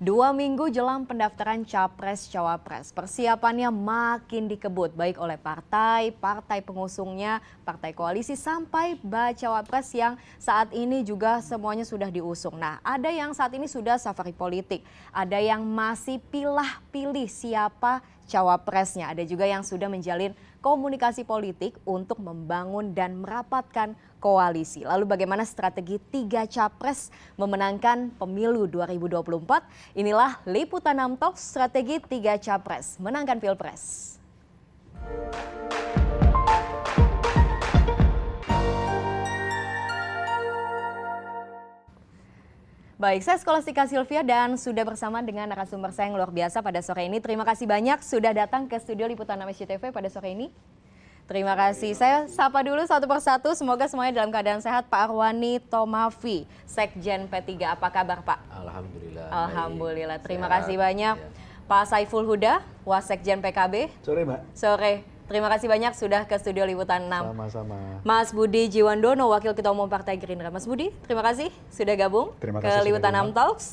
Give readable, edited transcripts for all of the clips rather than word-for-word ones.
2 minggu jelang pendaftaran Capres-Cawapres, persiapannya makin dikebut baik oleh partai pengusungnya, partai koalisi sampai bacawa pres yang saat ini juga semuanya sudah diusung. Nah, ada yang saat ini sudah safari politik, ada yang masih pilih siapa cawapresnya, ada juga yang sudah menjalin komunikasi politik untuk membangun dan merapatkan koalisi. Lalu bagaimana strategi 3 capres memenangkan pemilu 2024? Inilah liputan 6 Talks strategi 3 capres menangkan Pilpres. Baik, saya Skolastika Sylvia dan sudah bersama dengan narasumber saya yang luar biasa pada sore ini. Terima kasih banyak sudah datang ke studio Liputan 6 SCTV pada sore ini. Terima kasih. Saya sapa dulu satu persatu. Semoga semuanya dalam keadaan sehat. Pak Arwani Tomafi, Sekjen P3. Apa kabar, Pak? Alhamdulillah. Alhamdulillah. Terima Sehat. kasih banyak. Ya. Pak Saiful Huda, Wasekjen PKB. Sore, Mbak. Sore. Terima kasih banyak sudah ke studio Liputan 6. Sama-sama. Mas Budi Jiwandono, Wakil Ketua Umum Partai Gerindra. Mas Budi, terima kasih sudah gabung Terima ke kasih Liputan sudah 6 Talks.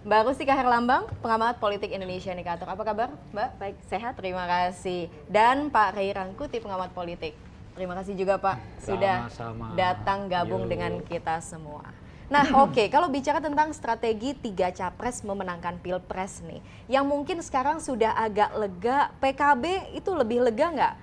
Mbak Rustika Herlambang, pengamat politik Indonesia Indikator. Apa kabar, Mbak? Baik, sehat. Terima kasih. Dan Pak Ray Rangkuti, pengamat politik. Terima kasih juga, Pak, sudah datang gabung dengan kita semua. Nah, oke, kalau bicara tentang strategi 3 capres memenangkan Pilpres nih, yang mungkin sekarang sudah agak lega, PKB itu lebih lega nggak,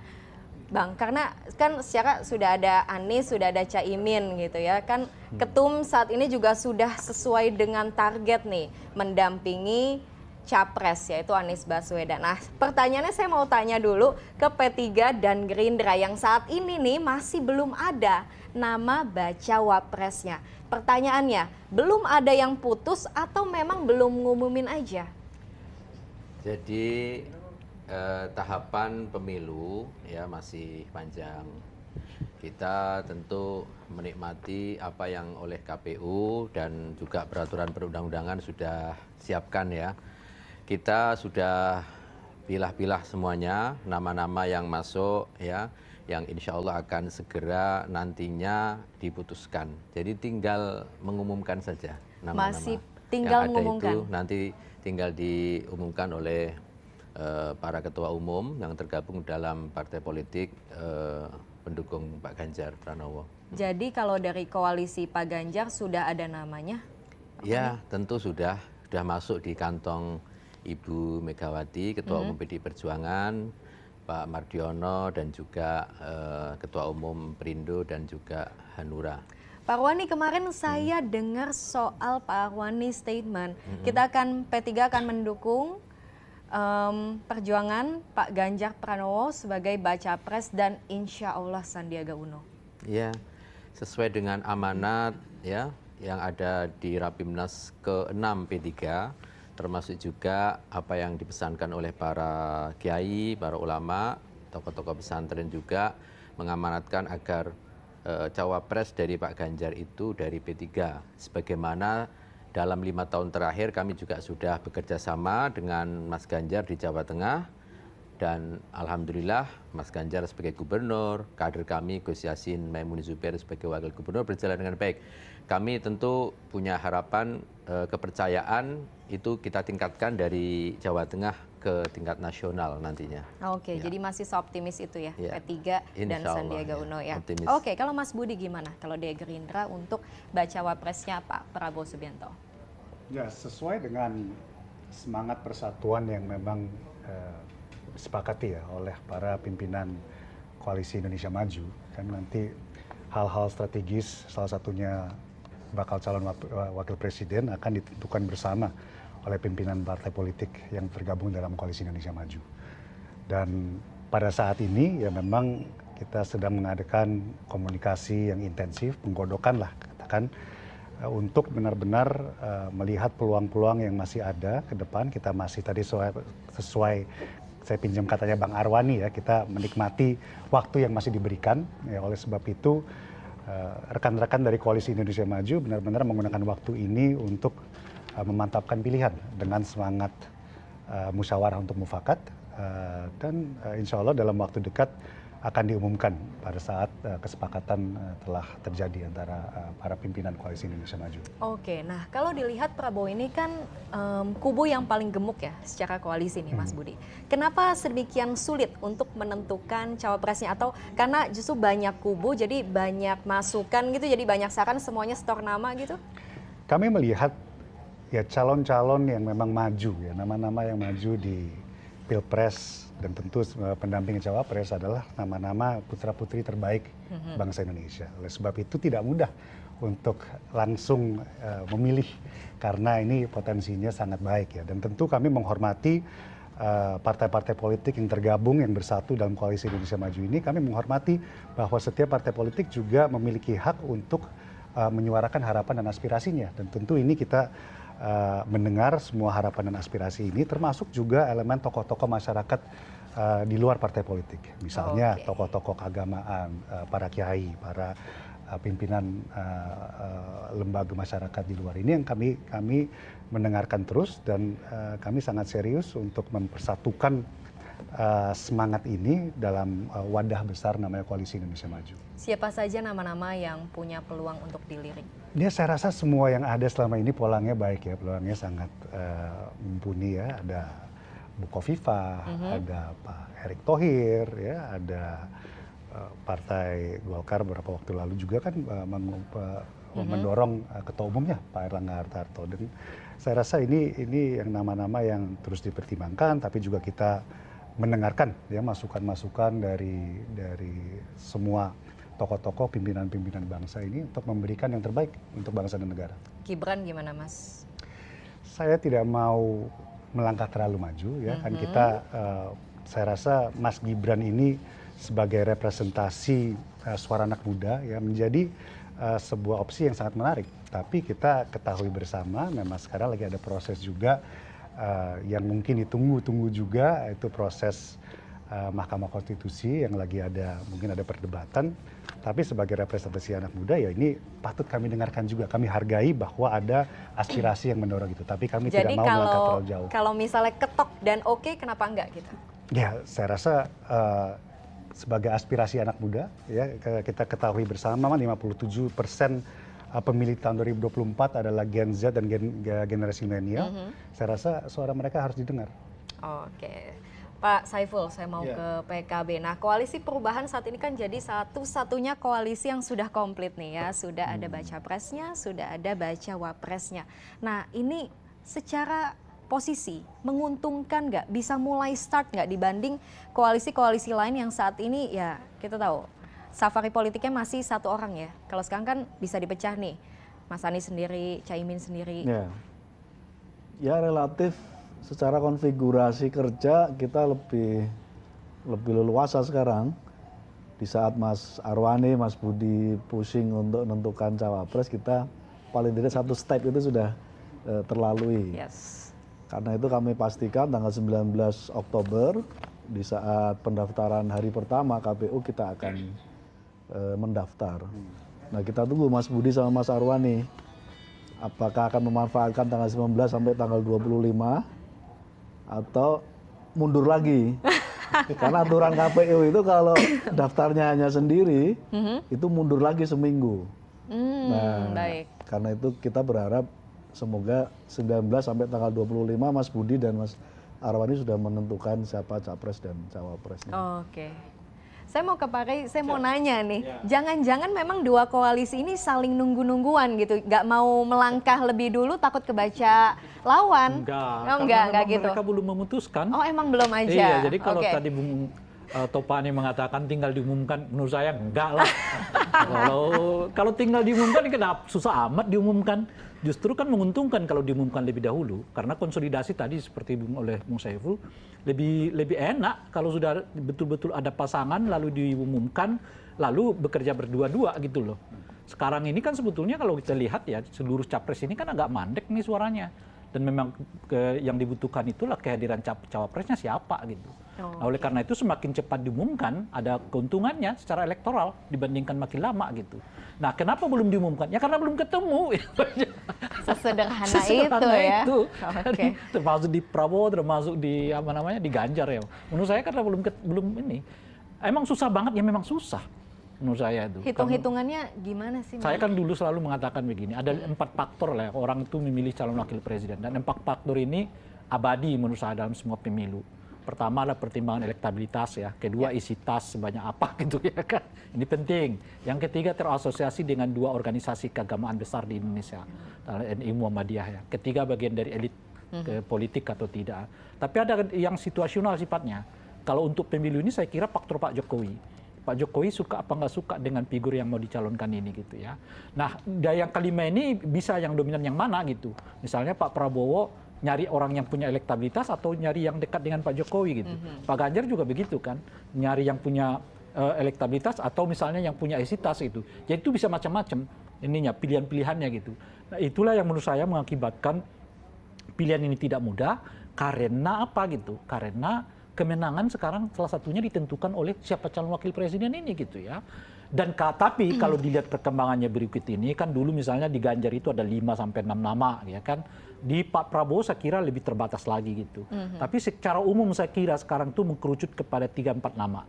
Bang? Karena kan secara sudah ada Anies, sudah ada Caimin gitu ya, kan Ketum saat ini juga sudah sesuai dengan target nih, mendampingi Capres yaitu Anies Baswedan. Nah, pertanyaannya saya mau tanya dulu ke P3 dan Gerindra yang saat ini nih masih belum ada nama bacawa presnya. Pertanyaannya, belum ada yang putus atau memang belum ngumumin aja? Jadi tahapan pemilu ya masih panjang. Kita tentu menikmati apa yang oleh KPU dan juga peraturan perundang-undangan sudah siapkan ya. Kita sudah pilah-pilah semuanya nama-nama yang masuk ya, yang insya Allah akan segera nantinya diputuskan. Jadi tinggal mengumumkan saja nama-nama. Masih tinggal yang ada mengumumkan. itu nanti tinggal diumumkan oleh para ketua umum yang tergabung dalam partai politik pendukung Pak Ganjar Pranowo. Jadi kalau dari koalisi Pak Ganjar sudah ada namanya? Ya, tentu sudah masuk di kantong Ibu Megawati, Ketua Umum PDI Perjuangan, Pak Mardiono dan juga Ketua Umum Perindo dan juga Hanura. Pak Arwani, kemarin saya dengar soal Pak Arwani statement, kita akan P3 akan mendukung perjuangan Pak Ganjar Pranowo sebagai baca pres dan insya Allah Sandiaga Uno. Ya, sesuai dengan amanat ya yang ada di Rapimnas ke-6 P3, termasuk juga apa yang dipesankan oleh para kiai, para ulama, tokoh-tokoh pesantren juga mengamanatkan agar cawapres dari Pak Ganjar itu dari P3. Sebagaimana dalam 5 tahun terakhir kami juga sudah bekerja sama dengan Mas Ganjar di Jawa Tengah. Dan Alhamdulillah Mas Ganjar sebagai gubernur, kader kami Gus Yassin Maimun Zubair sebagai wakil gubernur berjalan dengan baik. Kami tentu punya harapan kepercayaan itu kita tingkatkan dari Jawa Tengah ke tingkat nasional nantinya. Oke, jadi masih seoptimis itu ya, P3 dan Sandiaga Uno ya. Optimis. Oke, kalau Mas Budi gimana? Kalau di Gerindra untuk bacawa presnya Pak Prabowo Subianto? Ya, sesuai dengan semangat persatuan yang memang disepakati ya oleh para pimpinan Koalisi Indonesia Maju, kan nanti hal-hal strategis salah satunya bakal calon wakil presiden akan ditentukan bersama oleh pimpinan partai politik yang tergabung dalam Koalisi Indonesia Maju. Dan pada saat ini ya memang kita sedang mengadakan komunikasi yang intensif, penggodokan lah katakan, untuk benar-benar melihat peluang-peluang yang masih ada ke depan. Kita masih tadi sesuai saya pinjam katanya Bang Arwani ya, kita menikmati waktu yang masih diberikan ya, oleh sebab itu rekan-rekan dari Koalisi Indonesia Maju benar-benar menggunakan waktu ini untuk memantapkan pilihan dengan semangat musyawarah untuk mufakat dan insya Allah dalam waktu dekat akan diumumkan pada saat kesepakatan telah terjadi antara para pimpinan Koalisi Indonesia Maju. Oke, nah kalau dilihat Prabowo ini kan kubu yang paling gemuk ya secara koalisi nih Mas Budi. Kenapa sedemikian sulit untuk menentukan cawapresnya, atau karena justru banyak kubu jadi banyak masukan gitu, jadi banyak saran semuanya setor nama gitu? Kami melihat ya calon-calon yang memang maju ya, nama-nama yang maju di Pilpres dan tentu pendamping cawapres adalah nama-nama putra-putri terbaik bangsa Indonesia. Oleh sebab itu tidak mudah untuk langsung memilih karena ini potensinya sangat baik ya. Dan tentu kami menghormati partai-partai politik yang tergabung, yang bersatu dalam Koalisi Indonesia Maju ini. Kami menghormati bahwa setiap partai politik juga memiliki hak untuk menyuarakan harapan dan aspirasinya. Dan tentu ini kita mendengar semua harapan dan aspirasi ini, termasuk juga elemen tokoh-tokoh masyarakat di luar partai politik. Misalnya tokoh-tokoh keagamaan, para kiai, para pimpinan lembaga masyarakat di luar ini yang kami mendengarkan terus, dan kami sangat serius untuk mempersatukan semangat ini dalam wadah besar namanya Koalisi Indonesia Maju. Siapa saja nama-nama yang punya peluang untuk dilirik? Ya, saya rasa semua yang ada selama ini polanya baik ya, peluangnya sangat mumpuni ya. Ada Bu Kofifa, ada Pak Erick Thohir, ya, ada Partai Golkar beberapa waktu lalu juga kan mendorong ketua umumnya Pak Erlangga Hartarto. Dan saya rasa ini yang nama-nama yang terus dipertimbangkan, tapi juga kita mendengarkan ya masukan-masukan dari semua tokoh-tokoh pimpinan-pimpinan bangsa ini untuk memberikan yang terbaik untuk bangsa dan negara. Gibran gimana Mas? Saya tidak mau melangkah terlalu maju ya, kan kita saya rasa Mas Gibran ini sebagai representasi suara anak muda ya menjadi sebuah opsi yang sangat menarik. Tapi kita ketahui bersama memang sekarang lagi ada proses juga yang mungkin ditunggu-tunggu juga, itu proses Mahkamah Konstitusi yang lagi mungkin ada perdebatan. Tapi sebagai representasi anak muda ya ini patut kami dengarkan juga. Kami hargai bahwa ada aspirasi yang mendorong itu. Tapi kami tidak mau melangkah terlalu jauh. Kalau misalnya ketok dan oke, kenapa enggak gitu? Ya, saya rasa sebagai aspirasi anak muda ya kita ketahui bersama 57% pemilih tahun 2024 adalah Gen Z dan generasi milenial. Saya rasa suara mereka harus didengar. Oke. Pak Saiful, saya mau ke PKB. Nah, Koalisi Perubahan saat ini kan jadi satu-satunya koalisi yang sudah komplit nih ya. Sudah ada baca presnya, sudah ada baca wapresnya. Nah, ini secara posisi menguntungkan nggak? Bisa mulai start nggak dibanding koalisi-koalisi lain yang saat ini ya kita tahu safari politiknya masih satu orang ya. Kalau sekarang kan bisa dipecah nih, Mas Anies sendiri, Caimin sendiri. Ya relatif secara konfigurasi kerja kita lebih leluasa sekarang. Di saat Mas Arwani, Mas Budi pusing untuk menentukan cawapres, kita paling tidak satu step itu sudah terlalui. Yes. Karena itu kami pastikan tanggal 19 Oktober di saat pendaftaran hari pertama KPU kita akan mendaftar. Nah, kita tunggu Mas Budi sama Mas Arwani apakah akan memanfaatkan tanggal 19 sampai tanggal 25 atau mundur lagi. Karena aturan KPU itu kalau daftarnya hanya sendiri itu mundur lagi seminggu. Nah, baik. Karena itu kita berharap semoga 19 sampai tanggal 25 Mas Budi dan Mas Arwani sudah menentukan siapa capres dan cawapresnya. Oke. Saya mau ke Pak Rey, saya mau nanya nih, jangan-jangan memang dua koalisi ini saling nunggu-nungguan gitu, nggak mau melangkah lebih dulu takut kebaca lawan? Enggak gitu. Mereka belum memutuskan. Oh, emang belum aja. Iya, jadi kalau tadi Bung Topani mengatakan tinggal diumumkan, menurut saya enggak lah. Kalau tinggal diumumkan, kenapa susah amat diumumkan? Justru kan menguntungkan kalau diumumkan lebih dahulu, karena konsolidasi tadi seperti oleh Bung Saiful lebih enak kalau sudah betul-betul ada pasangan lalu diumumkan, lalu bekerja berdua-dua gitu loh. Sekarang ini kan sebetulnya kalau kita lihat ya seluruh capres ini kan agak mandek nih suaranya. Dan memang yang dibutuhkan itulah kehadiran cawapresnya siapa gitu. Nah, oleh karena itu semakin cepat diumumkan ada keuntungannya secara elektoral dibandingkan makin lama gitu. Nah, kenapa belum diumumkan? Ya karena belum ketemu. Sesederhana itu ya. Okay. Termasuk di Prabowo, termasuk di di Ganjar ya. Menurut saya karena belum ini. Emang susah banget ya, memang susah menurut saya itu. Hitung-hitungannya gimana sih? Saya kan dulu selalu mengatakan begini, ada 4 faktor lah orang itu memilih calon wakil presiden, dan 4 faktor ini abadi menurut saya dalam semua pemilu. Pertama adalah pertimbangan elektabilitas ya, kedua isi tas sebanyak apa gitu ya kan, ini penting. Yang ketiga terasosiasi dengan 2 organisasi keagamaan besar di Indonesia, NU Muhammadiyah ya. Ketiga bagian dari elit politik atau tidak. Tapi ada yang situasional sifatnya. Kalau untuk pemilu ini saya kira faktor Pak Jokowi. Pak Jokowi suka apa nggak suka dengan figur yang mau dicalonkan ini gitu ya. Nah, yang kelima ini bisa yang dominan yang mana gitu. Misalnya Pak Prabowo nyari orang yang punya elektabilitas atau nyari yang dekat dengan Pak Jokowi gitu. Pak Ganjar juga begitu kan, nyari yang punya elektabilitas atau misalnya yang punya isitas itu. Jadi itu bisa macam-macam ininya, pilihan-pilihannya gitu. Nah, itulah yang menurut saya mengakibatkan pilihan ini tidak mudah karena apa gitu? Karena kemenangan sekarang salah satunya ditentukan oleh siapa calon wakil presiden ini gitu ya. Dan tapi kalau dilihat perkembangannya berikut ini kan dulu misalnya di Ganjar itu ada 5 sampai 6 nama ya kan. Di Pak Prabowo saya kira lebih terbatas lagi gitu. Tapi secara umum saya kira sekarang tuh mengkerucut kepada 3-4 nama.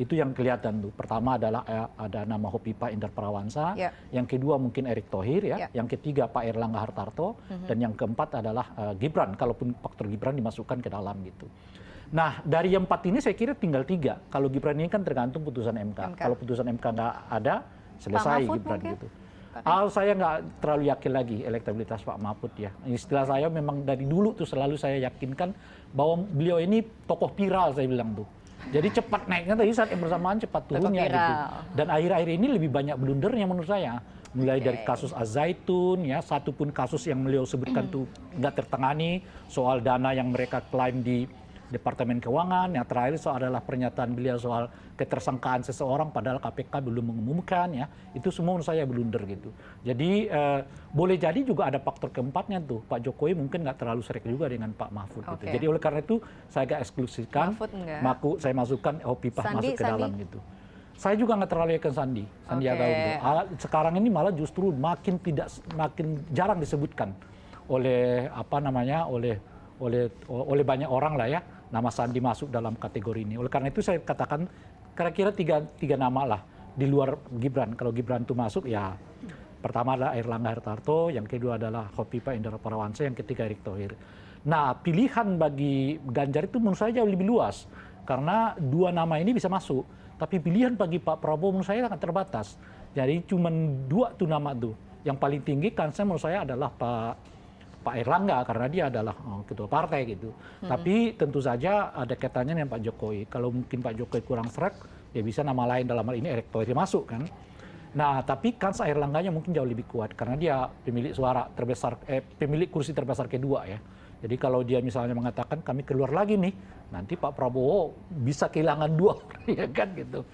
Itu yang kelihatan tuh. Pertama adalah ada nama Hopipa Indar Parawansa, yang kedua mungkin Erick Thohir ya, yang ketiga Pak Erlangga Hartarto, dan yang keempat adalah Gibran, kalaupun faktor Gibran dimasukkan ke dalam gitu. Nah, dari yang 4 ini saya kira tinggal 3. Kalau Gibran ini kan tergantung putusan MK. Kalau putusan MK nggak ada, selesai Gibran gitu. Saya nggak terlalu yakin lagi elektabilitas Pak Mahfud ya. Istilah saya memang dari dulu tuh selalu saya yakinkan bahwa beliau ini tokoh viral saya bilang tuh. Jadi cepat naiknya tadi saat yang bersamaan cepat turunnya gitu. Dan akhir-akhir ini lebih banyak blundernya menurut saya. Mulai dari kasus Az-Zaitun ya, satu pun kasus yang beliau sebutkan tuh nggak tertangani, soal dana yang mereka klaim di Departemen Keuangan, yang terakhir adalah pernyataan beliau soal ketersangkaan seseorang padahal KPK belum mengumumkan ya, itu semua menurut saya blunder gitu. Jadi boleh jadi juga ada faktor keempatnya tuh, Pak Jokowi mungkin nggak terlalu serik juga dengan Pak Mahfud gitu. Jadi oleh karena itu saya agak eksklusifkan, saya masukkan Hopipa masuk ke dalam gitu. Saya juga nggak terlalu yakin Sandiaga Uno. Sekarang ini malah justru makin jarang disebutkan oleh oleh banyak orang lah ya, nama Sandi masuk dalam kategori ini. Oleh karena itu saya katakan kira-kira tiga nama lah di luar Gibran. Kalau Gibran itu masuk ya pertama adalah Erlangga Hartarto, yang kedua adalah Hopipa Indar Parawansa, yang ketiga Erick Thohir. Nah, pilihan bagi Ganjar itu menurut saya jauh lebih luas karena 2 nama ini bisa masuk. Tapi pilihan bagi Pak Prabowo menurut saya sangat terbatas. Jadi cuma 2 tuh nama tuh. Yang paling tinggi kan menurut saya adalah Pak Erlangga karena dia adalah ketua partai gitu. Tapi tentu saja ada kaitannya dengan Pak Jokowi. Kalau mungkin Pak Jokowi kurang serak, ya bisa nama lain dalam hal ini Erick Thohir masuk kan. Nah, tapi kans Erlangganya mungkin jauh lebih kuat karena dia pemilik suara terbesar, pemilik kursi terbesar kedua ya. Jadi kalau dia misalnya mengatakan kami keluar lagi nih, nanti Pak Prabowo bisa kehilangan 2 ya kan gitu.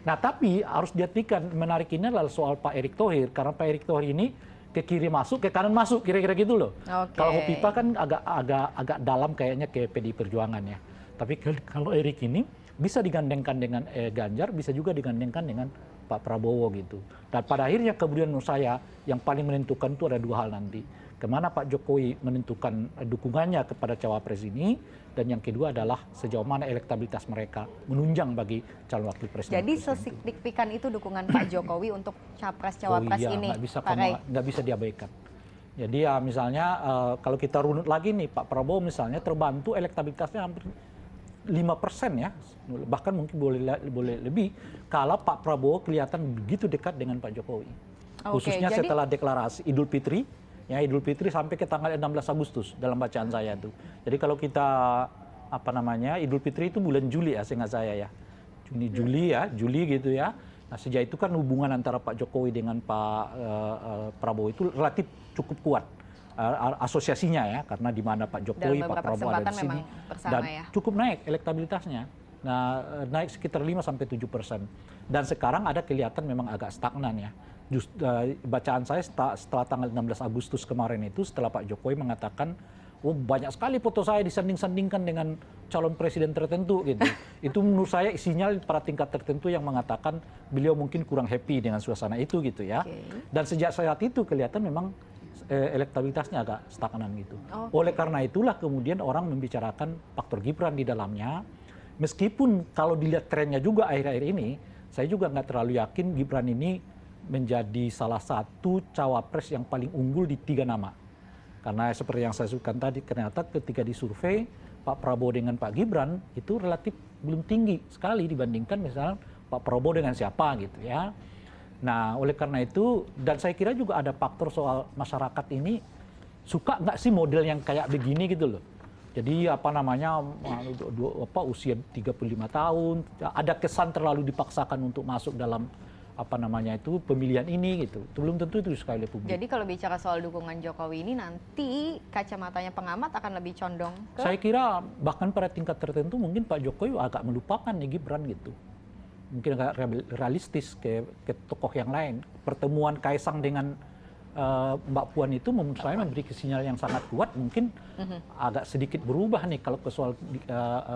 Nah, tapi harus diartikan menarik ini adalah soal Pak Erick Thohir karena Pak Erick Thohir ini ke kiri masuk, ke kanan masuk, kira-kira gitu loh. Kalau Hopipa kan agak dalam kayaknya ke PDI Perjuangan ya. Tapi kalau Erick ini bisa digandengkan dengan Ganjar, bisa juga digandengkan dengan Pak Prabowo gitu. Dan pada akhirnya kemudian menurut saya yang paling menentukan itu ada 2 hal nanti. Kemana Pak Jokowi menentukan dukungannya kepada cawapres ini, dan yang kedua adalah sejauh mana elektabilitas mereka menunjang bagi calon wakil presiden. Jadi sesignifikan itu dukungan Pak Jokowi untuk capres-cawapres ini, Pak Ray? Nggak bisa diabaikan. Jadi ya misalnya kalau kita runut lagi nih, Pak Prabowo misalnya terbantu elektabilitasnya hampir 5% ya, bahkan mungkin boleh lebih kalau Pak Prabowo kelihatan begitu dekat dengan Pak Jokowi. Khususnya setelah deklarasi Idul Fitri. Ya, Idul Fitri sampai ke tanggal 16 Agustus dalam bacaan saya tuh. Jadi kalau kita Idul Fitri itu bulan Juli ya seingat saya ya. Juli gitu ya. Nah, sejak itu kan hubungan antara Pak Jokowi dengan Pak Prabowo itu relatif cukup kuat. Asosiasinya ya, karena di mana Pak Jokowi, Pak Prabowo ada di sini dan cukup naik elektabilitasnya. Nah, naik sekitar 5-7%. Dan sekarang ada kelihatan memang agak stagnan ya. Bacaan saya setelah tanggal 16 Agustus kemarin itu, setelah Pak Jokowi mengatakan, banyak sekali foto saya disanding-sandingkan dengan calon presiden tertentu gitu. Itu menurut saya sinyal pada tingkat tertentu yang mengatakan beliau mungkin kurang happy dengan suasana itu gitu ya. Dan sejak saat itu kelihatan memang elektabilitasnya agak stagnan gitu. Oleh karena itulah kemudian orang membicarakan faktor Gibran di dalamnya. Meskipun kalau dilihat trennya juga akhir-akhir ini, saya juga nggak terlalu yakin Gibran ini menjadi salah satu cawapres yang paling unggul di 3 nama. Karena seperti yang saya sebutkan tadi, ternyata ketika disurvei, Pak Prabowo dengan Pak Gibran itu relatif belum tinggi sekali dibandingkan misalnya Pak Prabowo dengan siapa gitu ya. Nah, oleh karena itu, dan saya kira juga ada faktor soal masyarakat ini suka nggak sih model yang kayak begini gitu loh. Jadi usia 35 tahun, ada kesan terlalu dipaksakan untuk masuk dalam pemilihan ini gitu. Itu belum tentu itu sekali publik. Jadi kalau bicara soal dukungan Jokowi ini nanti kacamatanya pengamat akan lebih condong ke? Saya kira bahkan pada tingkat tertentu mungkin Pak Jokowi agak melupakan nih Gibran gitu. Mungkin agak realistis ke tokoh yang lain. Pertemuan Kaisang dengan Mbak Puan itu menurut saya memberi sinyal yang sangat kuat, mungkin agak sedikit berubah nih kalau ke soal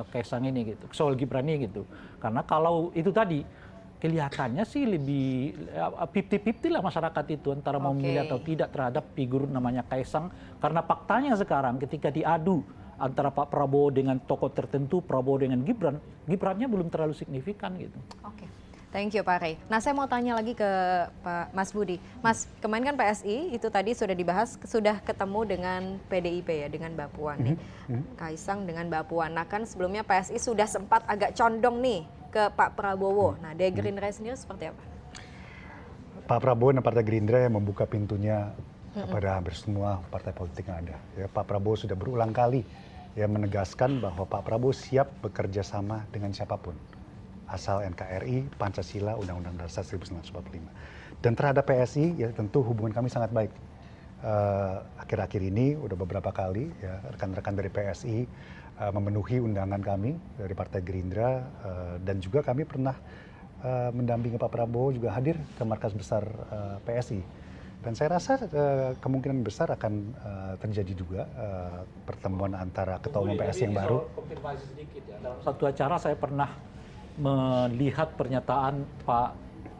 Kaisang ini gitu, soal Gibran ini gitu. Karena kalau itu tadi kelihatannya sih lebih 50-50 lah masyarakat itu antara mau memilih atau tidak terhadap figur namanya Kaisang. Karena faktanya sekarang ketika diadu antara Pak Prabowo dengan tokoh tertentu, Prabowo dengan Gibran, Gibrannya belum terlalu signifikan gitu. Oke. Thank you Pak Rey. Nah saya mau tanya lagi ke Pak Mas Budi. Mas, kemarin kan PSI itu tadi sudah dibahas, sudah ketemu dengan PDIP ya, dengan Mbak Puan nih. Kaisang dengan Mbak Puan. Nah kan sebelumnya PSI sudah sempat agak condong nih ke Pak Prabowo. Nah dari Gerindra sendiri seperti apa? Pak Prabowo dan Partai Gerindra yang membuka pintunya kepada hampir semua partai politik yang ada. Ya, Pak Prabowo sudah berulang kali ya menegaskan bahwa Pak Prabowo siap bekerja sama dengan siapapun. Asal NKRI, Pancasila, Undang-Undang Dasar 1945. Dan terhadap PSI, ya tentu hubungan kami sangat baik. Akhir-akhir ini udah beberapa kali ya rekan-rekan dari PSI memenuhi undangan kami dari Partai Gerindra dan juga kami pernah mendampingi Pak Prabowo juga hadir ke markas besar PSI. Dan saya rasa kemungkinan besar akan terjadi juga pertemuan antara ketua umum PSI yang baru. Konfirmasi sedikit ya. Dalam satu acara saya pernah melihat pernyataan Pak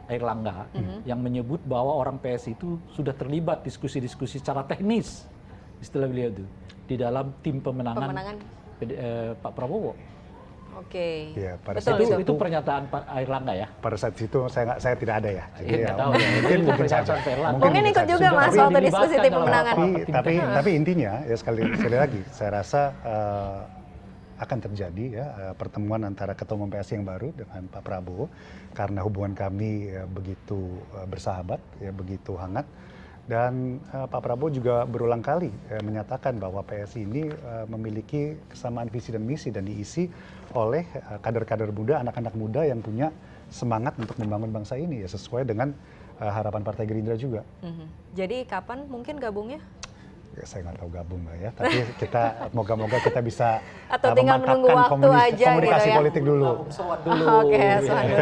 Airlangga yang menyebut bahwa orang PSI itu sudah terlibat diskusi-diskusi secara teknis, istilah beliau itu, di dalam tim pemenangan. Pak Prabowo. Oke. Ya, pada Betul, saat itu pernyataan Pak Airlangga ya? Pada saat itu saya tidak ada ya. Jadi Nggak tahu ya. mungkin saja. Mungkin ikut juga Mas waktu diskusi tim pemenangan. Tapi intinya ya sekali lagi saya rasa akan terjadi ya pertemuan antara ketua umum PSI yang baru dengan Pak Prabowo karena hubungan kami begitu bersahabat ya begitu hangat dan Pak Prabowo juga berulang kali menyatakan bahwa PSI ini memiliki kesamaan visi dan misi dan diisi oleh kader-kader muda, anak-anak muda yang punya semangat untuk membangun bangsa ini ya sesuai dengan harapan Partai Gerindra juga. Jadi kapan mungkin gabungnya? Ya, saya nggak tahu gabung Mbak ya, tapi kita moga-moga kita bisa atau tinggal menunggu waktu aja komunikasi gitu ya. politik dulu. Oke, soal dulu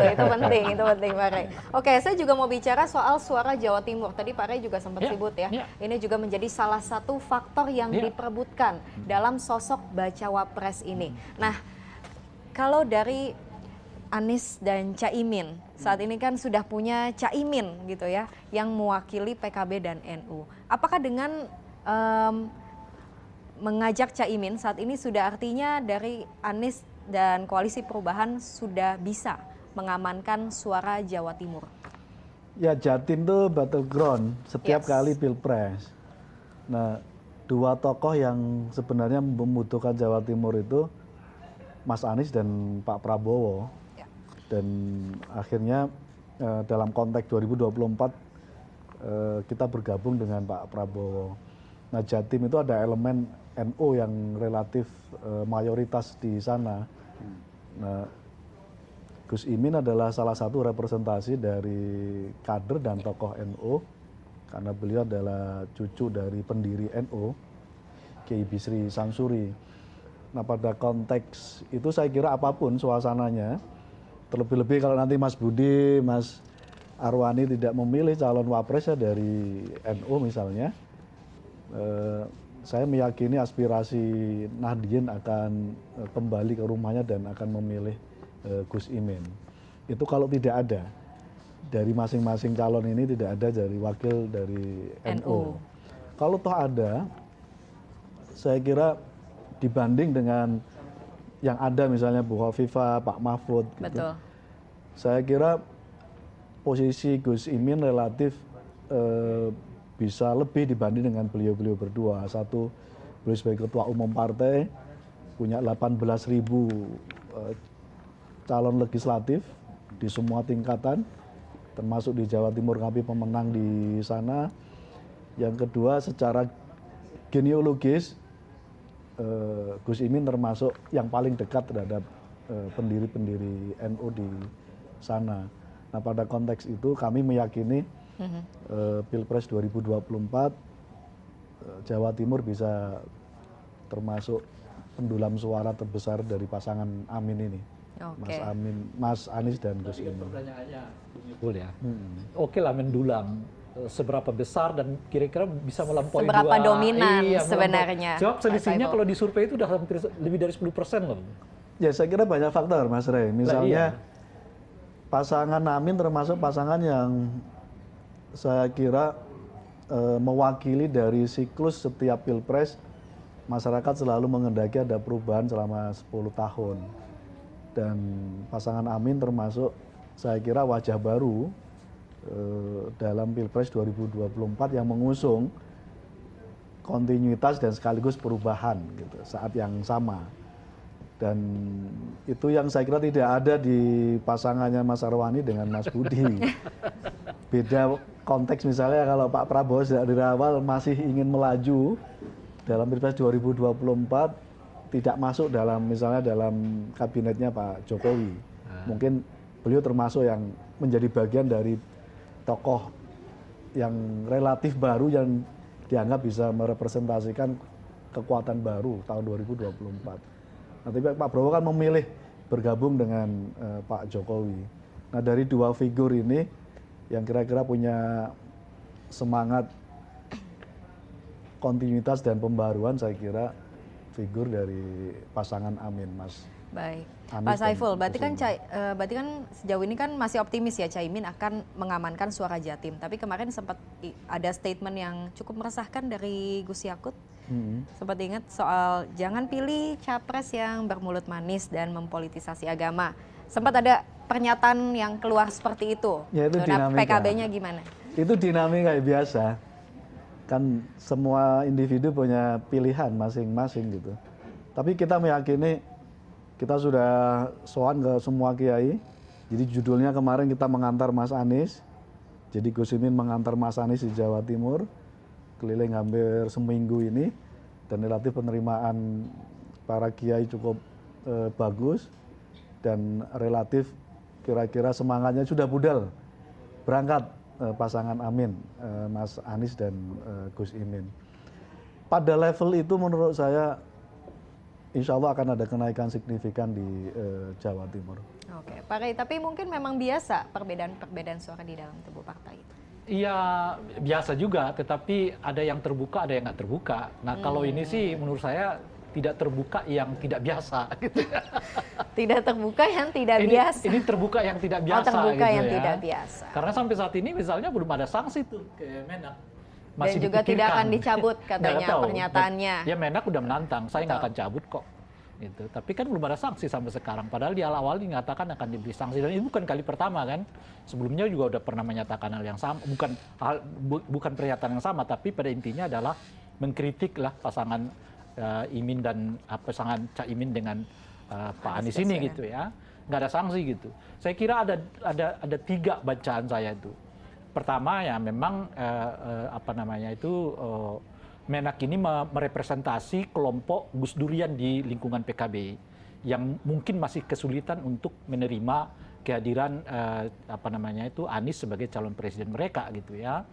itu penting Pak Rey. Oke, saya juga mau bicara soal suara Jawa Timur. Tadi Pak Rey juga sempat sebut ya. Ini juga menjadi salah satu faktor yang diperebutkan dalam sosok bacawa pres ini. Nah, kalau dari Anies dan Caimin, saat ini kan sudah punya Caimin gitu ya, yang mewakili PKB dan NU. Apakah dengan mengajak Caimin saat ini sudah artinya dari Anies dan Koalisi Perubahan sudah bisa mengamankan suara Jawa Timur? Ya Jatim itu battleground setiap kali pilpres. Nah, dua tokoh yang sebenarnya membutuhkan Jawa Timur itu Mas Anies dan Pak Prabowo. Dan akhirnya dalam konteks 2024 kita bergabung dengan Pak Prabowo. Nah Jatim itu ada elemen NU yang relatif mayoritas di sana. Nah Gus Imin adalah salah satu representasi dari kader dan tokoh NU karena beliau adalah cucu dari pendiri NU Kiai Bisri Samsuri. Nah pada konteks itu saya kira apapun suasananya, terlebih-lebih kalau nanti Mas Budi, Mas Arwani tidak memilih calon wapresnya dari NU misalnya, saya meyakini aspirasi Nahdien akan kembali ke rumahnya dan akan memilih Gus Imin. Itu kalau tidak ada dari masing-masing calon ini tidak ada dari wakil dari NU. Kalau toh ada, saya kira dibanding dengan yang ada misalnya Bu Khofifah, Pak Mahfud gitu. Betul. Saya kira posisi Gus Imin relatif bisa lebih dibanding dengan beliau-beliau berdua. Satu, beliau sebagai ketua umum partai punya 18.000 calon legislatif di semua tingkatan, termasuk di Jawa Timur kami pemenang di sana. Yang kedua, secara genealogis Gus Imin termasuk yang paling dekat terhadap pendiri-pendiri NU di sana. Nah, pada konteks itu kami meyakini Pilpres 2024 Jawa Timur bisa termasuk pendulam suara terbesar dari pasangan Amin ini. Oke. Mas Anies dan Gus Imin. Pertanyaannya, boleh ya. Oke lah mendulang seberapa besar dan kira-kira bisa melampaui Seberapa dominan melampaui. sebenarnya, Sebab selisihnya Pak Saiful. kalau di survei itu udah hampir lebih dari 10% loh. Ya, saya kira banyak faktor, Mas Rey. Misalnya iya. pasangan Amin termasuk pasangan yang saya kira mewakili dari siklus setiap pilpres. Masyarakat selalu mengendaki ada perubahan selama 10 tahun. Dan pasangan Amin termasuk saya kira wajah baru dalam Pilpres 2024 yang mengusung kontinuitas dan sekaligus perubahan gitu, saat yang sama. Dan itu yang saya kira tidak ada di pasangannya Mas Arwani dengan Mas Budi. Beda konteks misalnya kalau Pak Prabowo dari awal masih ingin melaju dalam Pilpres 2024, tidak masuk dalam misalnya dalam kabinetnya Pak Jokowi. Mungkin beliau termasuk yang menjadi bagian dari tokoh yang relatif baru yang dianggap bisa merepresentasikan kekuatan baru tahun 2024. Nanti Pak Prabowo kan memilih bergabung dengan Pak Jokowi. Nah, dari dua figur ini yang kira-kira punya semangat kontinuitas dan pembaruan, saya kira figur dari pasangan Amin, Mas. Baik, Anies Pak dan Saiful, berarti Gus berarti kan sejauh ini kan masih optimis ya Caimin akan mengamankan suara Jatim. Tapi kemarin sempat ada statement yang cukup meresahkan dari Gus Yakut. Sempat ingat soal jangan pilih capres yang bermulut manis dan mempolitisasi agama. Sempat ada pernyataan yang keluar seperti itu. Ya, itu Nah, dinamika. PKB-nya gimana? Itu dinamika biasa. Kan semua individu punya pilihan masing-masing gitu. Tapi kita meyakini kita sudah sowan ke semua kiai. Jadi judulnya kemarin kita mengantar Mas Anies. Jadi Gus Imin mengantar Mas Anies di Jawa Timur. Keliling hampir seminggu ini. Dan relatif penerimaan para kiai cukup bagus. Dan relatif kira-kira semangatnya sudah budal. Berangkat pasangan Amin, Mas Anies dan Gus Imin. Pada level itu menurut saya insya Allah akan ada kenaikan signifikan di Jawa Timur. Oke, Pak Rey, tapi mungkin memang biasa perbedaan suara di dalam tubuh partai itu. Iya biasa juga, tetapi ada yang terbuka, ada yang nggak terbuka. Nah kalau ini sih menurut saya tidak terbuka yang tidak biasa. Gitu. Tidak terbuka yang tidak biasa. Ini terbuka yang tidak biasa. Terbuka gitu yang ya. tidak biasa. Karena sampai saat ini misalnya belum ada sanksi tuh ke Menak. Dan juga tidak akan dicabut katanya pernyataannya. Ya Menak udah menantang, saya nggak akan cabut kok. Gitu. Tapi kan belum ada sanksi sampai sekarang. Padahal di awal dinyatakan akan diberi sanksi dan ini bukan kali pertama kan. Sebelumnya juga udah pernah menyatakan hal yang sama. Bukan pernyataan yang sama, tapi pada intinya adalah mengkritik lah pasangan Imin dan pasangan Cak Imin dengan Pak Anies ini gitu ya. Nggak ada sanksi gitu. Saya kira ada tiga bacaan saya itu. Pertama ya memang Menak ini merepresentasi kelompok Gus Durian di lingkungan PKB yang mungkin masih kesulitan untuk menerima kehadiran Anies sebagai calon presiden mereka gitu ya.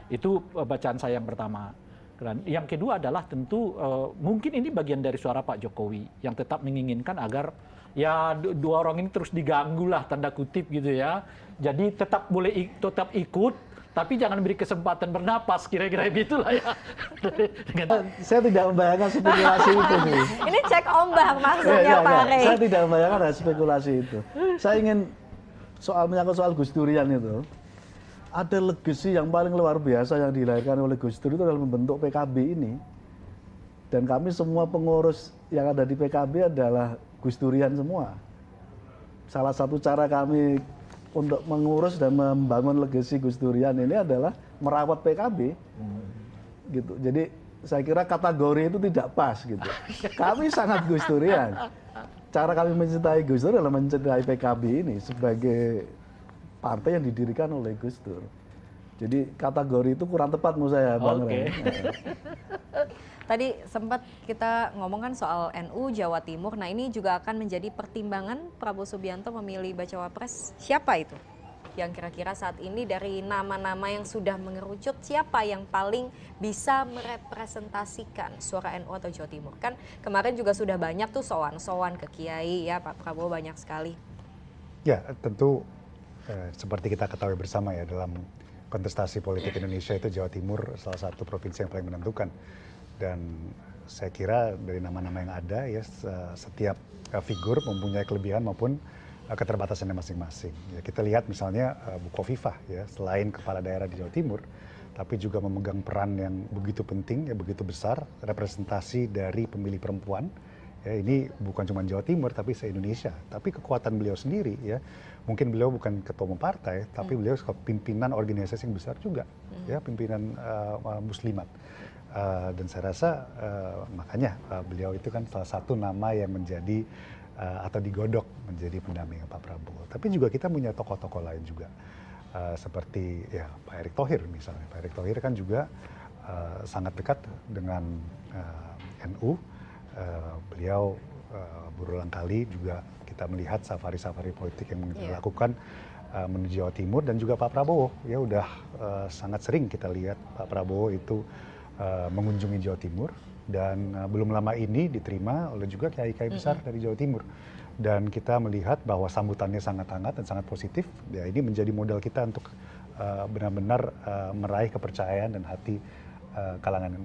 Itu bacaan saya yang pertama. Dan yang kedua adalah tentu mungkin ini bagian dari suara Pak Jokowi yang tetap menginginkan agar ya dua orang ini terus diganggu lah tanda kutip gitu ya. Jadi tetap ikut tapi jangan beri kesempatan bernapas kira-kira gitulah ya. Saya tidak membayangkan spekulasi itu. Ini cek ombak maksudnya Pak Rey. Saya tidak membayangkan ada spekulasi itu. Saya ingin menyangkut soal Gus Durian itu. Ada legasi yang paling luar biasa yang dilahirkan oleh Gus Dur itu dalam membentuk PKB ini. Dan kami semua pengurus yang ada di PKB adalah Gus Durian semua. Salah satu cara kami untuk mengurus dan membangun legasi Gus Durian ini adalah merawat PKB. Gitu. Jadi saya kira kategori itu tidak pas gitu. Kami sangat Gus Durian. Cara kami mencintai Gus Dur adalah mencintai PKB ini sebagai partai yang didirikan oleh Gus Dur. Jadi kategori itu kurang tepat menurut saya, Bang Ren. Tadi sempat kita ngomongkan soal NU Jawa Timur. Nah, ini juga akan menjadi pertimbangan Prabowo Subianto memilih bacawa pres. Siapa itu? Yang kira-kira saat ini dari nama-nama yang sudah mengerucut, siapa yang paling bisa merepresentasikan suara NU atau Jawa Timur? Kan kemarin juga sudah banyak tuh sowan-sowan ke Kiai ya, Pak Prabowo banyak sekali. Ya, tentu seperti kita ketahui bersama ya, dalam kontestasi politik Indonesia itu Jawa Timur salah satu provinsi yang paling menentukan. Dan saya kira dari nama-nama yang ada ya, setiap figur mempunyai kelebihan maupun keterbatasannya masing-masing. Ya, kita lihat misalnya Bu Khofifah ya, selain kepala daerah di Jawa Timur, tapi juga memegang peran yang begitu penting, ya begitu besar, representasi dari pemilih perempuan. Ya, ini bukan cuma Jawa Timur tapi se-Indonesia. Tapi kekuatan beliau sendiri ya, mungkin beliau bukan ketua umum partai, tapi beliau pimpinan organisasi yang besar juga, ya pimpinan muslimat. Dan saya rasa makanya beliau itu kan salah satu nama yang menjadi atau digodok menjadi pendamping Pak Prabowo. Tapi juga kita punya tokoh-tokoh lain juga seperti ya Pak Erick Thohir misalnya. Pak Erick Thohir kan juga sangat dekat dengan NU. Beliau berulang kali juga kita melihat safari-safari politik yang dilakukan menuju Jawa Timur, dan juga Pak Prabowo ya udah sangat sering kita lihat Pak Prabowo itu mengunjungi Jawa Timur, dan belum lama ini diterima oleh juga kiai-kiai besar dari Jawa Timur, dan kita melihat bahwa sambutannya sangat hangat dan sangat positif. Ya, ini menjadi modal kita untuk benar-benar meraih kepercayaan dan hati kalangan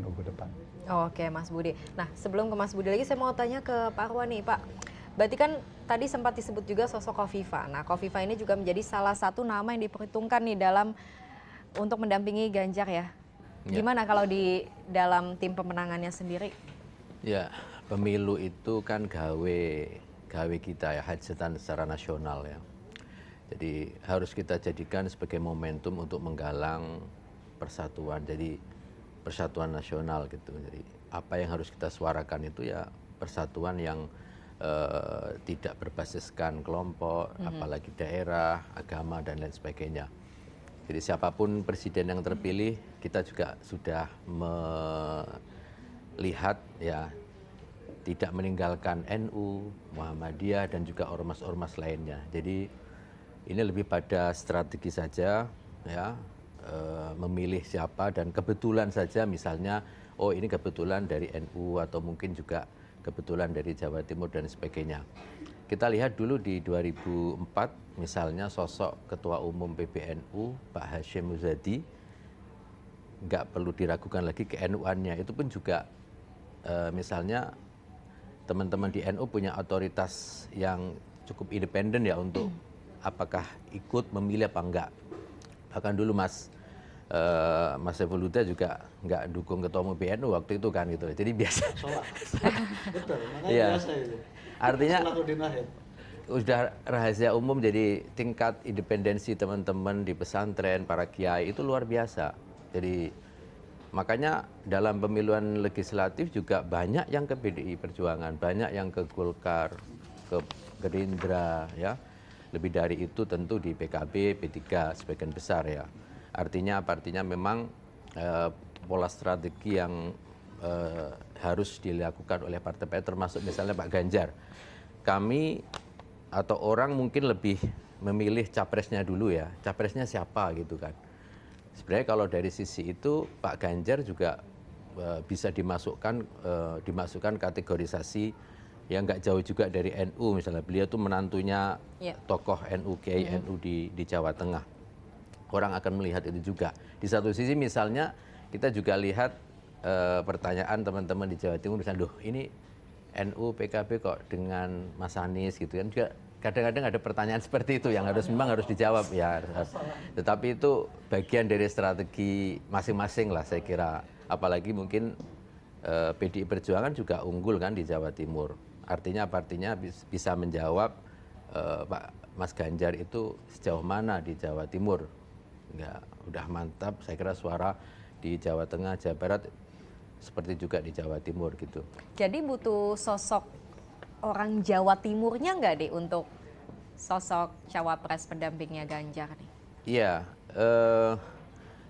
NU ke depan. Oke, Mas Budi. Nah, sebelum ke Mas Budi lagi, saya mau tanya ke Pak Arwan nih, Pak. Berarti kan tadi sempat disebut juga sosok Khofifah. Nah, Khofifah ini juga menjadi salah satu nama yang diperhitungkan nih dalam untuk mendampingi Ganjar ya. Gimana kalau di dalam tim pemenangannya sendiri? Ya, pemilu itu kan gawe kita ya, hajatan secara nasional ya. Jadi harus kita jadikan sebagai momentum untuk menggalang persatuan, jadi persatuan nasional gitu. Jadi apa yang harus kita suarakan itu ya persatuan yang tidak berbasiskan kelompok, apalagi daerah, agama dan lain sebagainya. Jadi siapapun presiden yang terpilih, kita juga sudah melihat ya tidak meninggalkan NU, Muhammadiyah dan juga ormas-ormas lainnya. Jadi ini lebih pada strategi saja ya, memilih siapa, dan kebetulan saja misalnya oh ini kebetulan dari NU atau mungkin juga kebetulan dari Jawa Timur dan sebagainya. Kita lihat dulu di 2004 misalnya sosok Ketua Umum PBNU Pak Hashim Muzadi, nggak perlu diragukan lagi ke NU-annya. Itu pun juga misalnya teman-teman di NU punya otoritas yang cukup independen ya untuk apakah ikut memilih apa enggak. Bahkan dulu Mas Saiful Huda juga nggak dukung Ketua Umum PBNU waktu itu kan gitu. Jadi biasa. Betul, makanya Iya. biasa itu. Artinya Salahuddin Wahid. udah rahasia umum, jadi tingkat independensi teman-teman di pesantren, para kiai itu luar biasa. Jadi makanya dalam pemilihan legislatif juga banyak yang ke PDI Perjuangan, banyak yang ke Golkar, ke Gerindra ya. Lebih dari itu tentu di PKB, P3 sebagian besar ya. Artinya apa? Artinya memang pola strategi yang harus dilakukan oleh partai-partai termasuk misalnya Pak Ganjar. Kami atau orang mungkin lebih memilih capresnya dulu ya. Capresnya siapa gitu kan. Sebenarnya kalau dari sisi itu Pak Ganjar juga bisa dimasukkan kategorisasi yang nggak jauh juga dari NU. Misalnya beliau tuh menantunya tokoh NU, Kiai NU di Jawa Tengah. Orang akan melihat itu juga. Di satu sisi misalnya kita juga lihat pertanyaan teman-teman di Jawa Timur misalnya, "Duh, ini NU PKB kok dengan Mas Anies gitu kan." Juga kadang-kadang ada pertanyaan seperti itu yang memang harus dijawab ya. Tetapi itu bagian dari strategi masing-masing lah saya kira. Apalagi mungkin PDI Perjuangan juga unggul kan di Jawa Timur. Artinya apa? Artinya bisa menjawab Pak Mas Ganjar itu sejauh mana di Jawa Timur. Enggak, udah mantap, saya kira suara di Jawa Tengah, Jawa Barat, seperti juga di Jawa Timur gitu. Jadi butuh sosok orang Jawa Timurnya nggak deh untuk sosok cawapres pendampingnya Ganjar nih? Iya,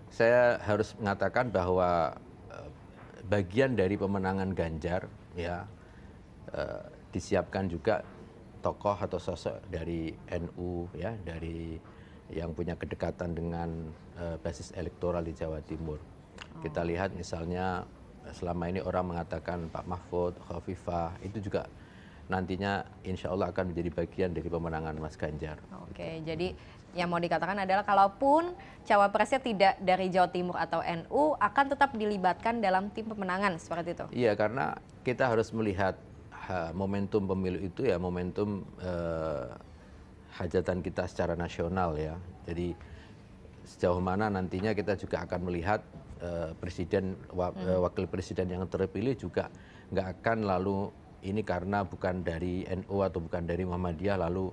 saya harus mengatakan bahwa bagian dari pemenangan Ganjar ya disiapkan juga tokoh atau sosok dari NU ya, dari yang punya kedekatan dengan basis elektoral di Jawa Timur. Kita lihat misalnya selama ini orang mengatakan Pak Mahfud, Khofifah itu juga nantinya insya Allah akan menjadi bagian dari pemenangan Mas Ganjar. Oke, jadi yang mau dikatakan adalah kalaupun cawapresnya tidak dari Jawa Timur atau NU akan tetap dilibatkan dalam tim pemenangan seperti itu. Iya, karena kita harus melihat momentum pemilu itu ya momentum hajatan kita secara nasional ya. Jadi sejauh mana nantinya kita juga akan melihat presiden, wakil presiden yang terpilih juga nggak akan lalu ini karena bukan dari NU atau bukan dari Muhammadiyah lalu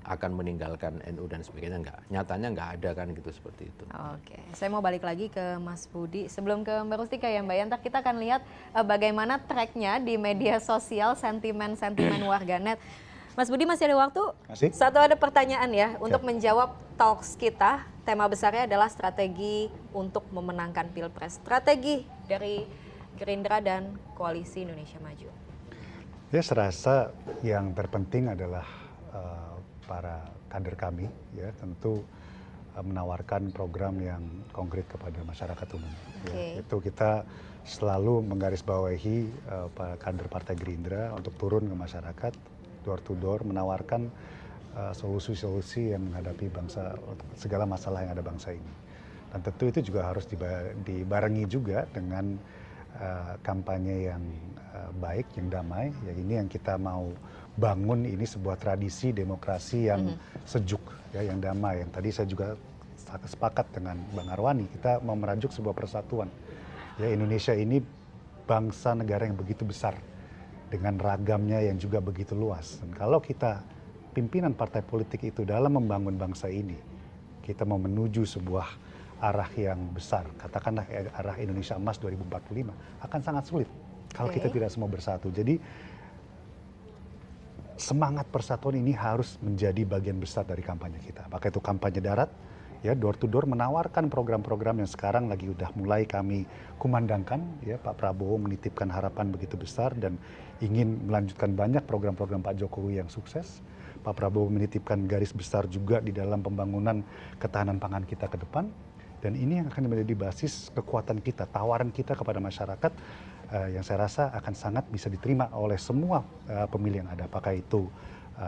akan meninggalkan NU dan sebagainya, enggak. Nyatanya nggak ada kan gitu seperti itu. Oke, saya mau balik lagi ke Mas Budi. Sebelum ke Mbak Rustika ya Mbak Yanta, kita akan lihat bagaimana tracknya di media sosial, sentimen-sentimen warganet. Mas Budi masih ada waktu? Masih. Satu ada pertanyaan ya, untuk menjawab talks kita, tema besarnya adalah strategi untuk memenangkan Pilpres. Strategi dari Gerindra dan Koalisi Indonesia Maju. Ya, saya rasa yang terpenting adalah para kader kami ya tentu menawarkan program yang konkret kepada masyarakat umum. Ya, itu kita selalu menggarisbawahi para kader Partai Gerindra untuk turun ke masyarakat, door to door, menawarkan solusi-solusi yang menghadapi bangsa, segala masalah yang ada bangsa ini. Dan tentu itu juga harus dibarengi juga dengan kampanye yang baik, yang damai. Ya, ini yang kita mau bangun, ini sebuah tradisi demokrasi yang sejuk, ya, yang damai. Yang tadi saya juga sepakat dengan Bang Arwani, kita mau merajuk sebuah persatuan. Ya, Indonesia ini bangsa negara yang begitu besar dengan ragamnya yang juga begitu luas. Dan kalau kita pimpinan partai politik itu dalam membangun bangsa ini, kita mau menuju sebuah arah yang besar, katakanlah arah Indonesia Emas 2045, akan sangat sulit kalau kita tidak semua bersatu. Jadi semangat persatuan ini harus menjadi bagian besar dari kampanye kita. Apakah itu kampanye darat, ya door to door menawarkan program-program yang sekarang lagi udah mulai kami kumandangkan. Ya, Pak Prabowo menitipkan harapan begitu besar dan ingin melanjutkan banyak program-program Pak Jokowi yang sukses. Pak Prabowo menitipkan garis besar juga di dalam pembangunan ketahanan pangan kita ke depan. Dan ini yang akan menjadi basis kekuatan kita, tawaran kita kepada masyarakat yang saya rasa akan sangat bisa diterima oleh semua pemilih yang ada. Apakah itu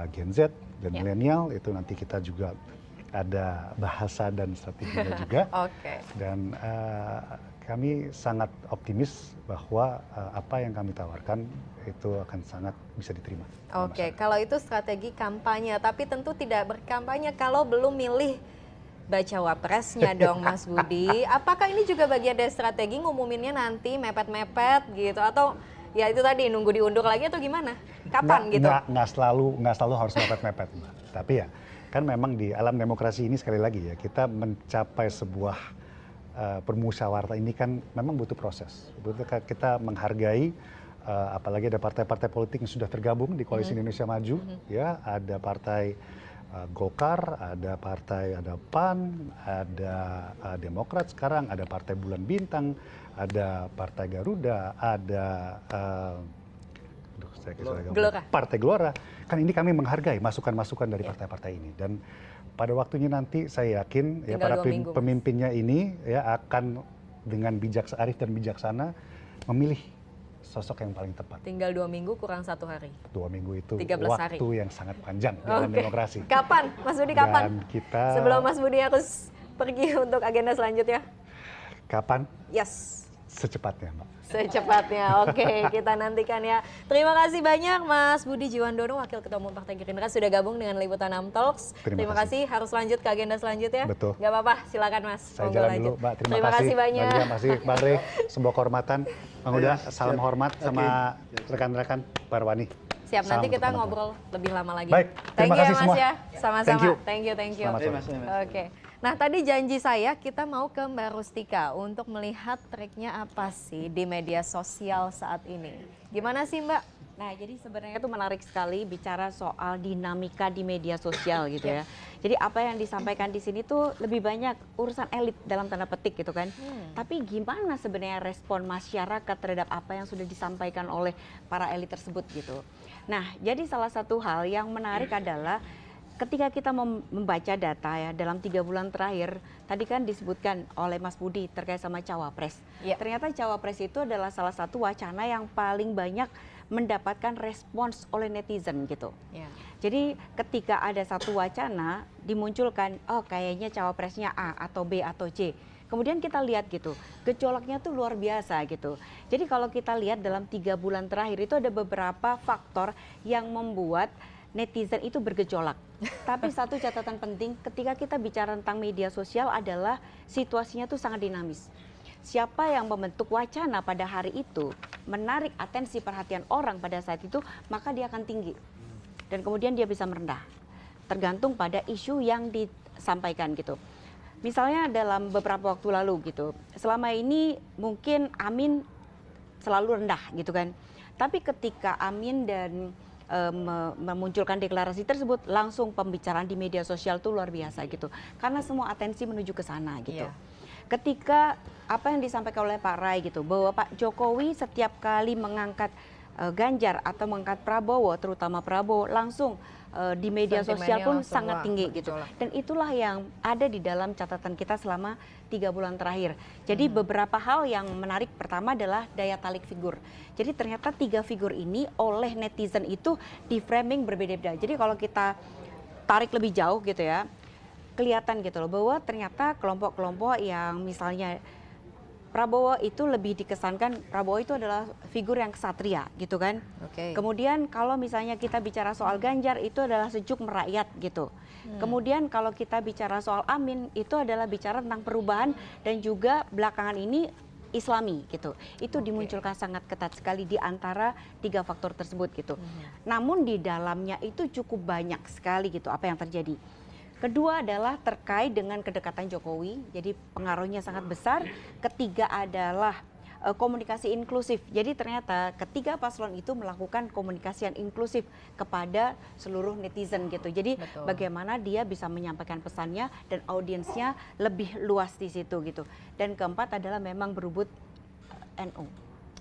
Gen Z dan milenial, itu nanti kita juga ada bahasa dan strateginya juga. Dan kami sangat optimis bahwa apa yang kami tawarkan itu akan sangat bisa diterima. Kalau itu strategi kampanye, tapi tentu tidak berkampanye kalau belum milih baca wapresnya dong Mas Budi. Apakah ini juga bagian dari strategi ngumuminnya nanti mepet-mepet gitu, atau ya itu tadi nunggu diundur lagi atau gimana? Kapan gitu? Nggak selalu harus mepet-mepet, Mbak. Tapi ya kan memang di alam demokrasi ini sekali lagi ya, kita mencapai sebuah permusyawaratan ini kan memang butuh proses. Kita menghargai apalagi ada partai-partai politik yang sudah tergabung di Koalisi Indonesia Maju, ya, ada partai Golkar, ada PAN, ada Demokrat sekarang, ada Partai Bulan Bintang, ada Partai Garuda, ada Partai Gelora. Kan ini kami menghargai masukan-masukan dari partai-partai ini. Dan pada waktunya nanti saya yakin ya para pemimpinnya ini ya akan dengan arif dan bijaksana memilih sosok yang paling tepat. Tinggal 2 minggu kurang 1 hari. 2 minggu itu 13 waktu hari. yang sangat panjang dalam demokrasi. Kapan, Mas Budi, kapan? Dan kita sebelum Mas Budi harus pergi untuk agenda selanjutnya. Kapan? Yes. Secepatnya, Mbak. Secepatnya, oke, kita nantikan ya. Terima kasih banyak Mas Budi Jiwandono, Wakil Ketua Umum Partai Gerindra, sudah gabung dengan Liputan 6 Talks. Terima kasih. Harus lanjut ke agenda selanjutnya. Betul. Gak apa-apa, silakan Mas. Saya jalan dulu, Mbak. Terima kasih banyak. Terima kasih, Bang Rey. Sebuah kehormatan. Bang Uda, salam hormat sama rekan-rekan Barwani. Siap, Salam nanti untuk kita teman-teman. ngobrol lebih lama lagi. Baik, Thank terima you ya kasih Mas semua. ya. Sama-sama. Thank you. Thank you. Selamat sore. Oke. Nah, tadi janji saya kita mau ke Mbak Rustika untuk melihat triknya apa sih di media sosial saat ini. Gimana sih Mbak? Nah, jadi sebenarnya itu menarik sekali bicara soal dinamika di media sosial gitu ya. Jadi apa yang disampaikan di sini tuh lebih banyak urusan elit dalam tanda petik gitu kan. Tapi gimana sebenarnya respon masyarakat terhadap apa yang sudah disampaikan oleh para elit tersebut gitu. Nah, jadi salah satu hal yang menarik adalah ketika kita membaca data ya dalam 3 bulan terakhir, tadi kan disebutkan oleh Mas Budi terkait sama cawapres. Ya. Ternyata cawapres itu adalah salah satu wacana yang paling banyak mendapatkan respons oleh netizen gitu. Ya. Jadi ketika ada satu wacana dimunculkan, oh kayaknya cawapresnya A atau B atau C. Kemudian kita lihat gitu, gejolaknya tuh luar biasa gitu. Jadi kalau kita lihat dalam 3 bulan terakhir itu ada beberapa faktor yang membuat netizen itu bergejolak. Tapi satu catatan penting ketika kita bicara tentang media sosial adalah situasinya tuh sangat dinamis. Siapa yang membentuk wacana pada hari itu, menarik atensi perhatian orang pada saat itu, maka dia akan tinggi. Dan kemudian dia bisa merendah. Tergantung pada isu yang disampaikan gitu. Misalnya dalam beberapa waktu lalu gitu, selama ini mungkin Amin selalu rendah gitu kan. Tapi ketika Amin dan memunculkan deklarasi tersebut, langsung pembicaraan di media sosial itu luar biasa gitu. Karena semua atensi menuju ke sana gitu. Iya. Ketika apa yang disampaikan oleh Pak Rai gitu, bahwa Pak Jokowi setiap kali mengangkat Ganjar atau mengangkat Prabowo, terutama Prabowo, langsung di media sosial Sentimennya pun langsung sangat wah, tinggi gitu. bergejolak. Dan itulah yang ada di dalam catatan kita selama 3 bulan terakhir. Jadi beberapa hal yang menarik, pertama adalah daya tarik figur. Jadi ternyata 3 figur ini oleh netizen itu di framing berbeda-beda. Jadi kalau kita tarik lebih jauh gitu ya, kelihatan gitu loh bahwa ternyata kelompok-kelompok yang misalnya Prabowo itu lebih dikesankan, Prabowo itu adalah figur yang kesatria gitu kan. Oke. Kemudian kalau misalnya kita bicara soal Ganjar itu adalah sejuk merakyat gitu. Kemudian kalau kita bicara soal Amin itu adalah bicara tentang perubahan dan juga belakangan ini Islami gitu. Itu dimunculkan sangat ketat sekali di antara 3 faktor tersebut gitu. Namun di dalamnya itu cukup banyak sekali gitu apa yang terjadi. Kedua adalah terkait dengan kedekatan Jokowi, jadi pengaruhnya sangat besar. Ketiga adalah komunikasi inklusif. Jadi ternyata ketiga paslon itu melakukan komunikasi yang inklusif kepada seluruh netizen gitu. Jadi Betul. bagaimana dia bisa menyampaikan pesannya dan audiensnya lebih luas di situ gitu. Dan keempat adalah memang berubut NU.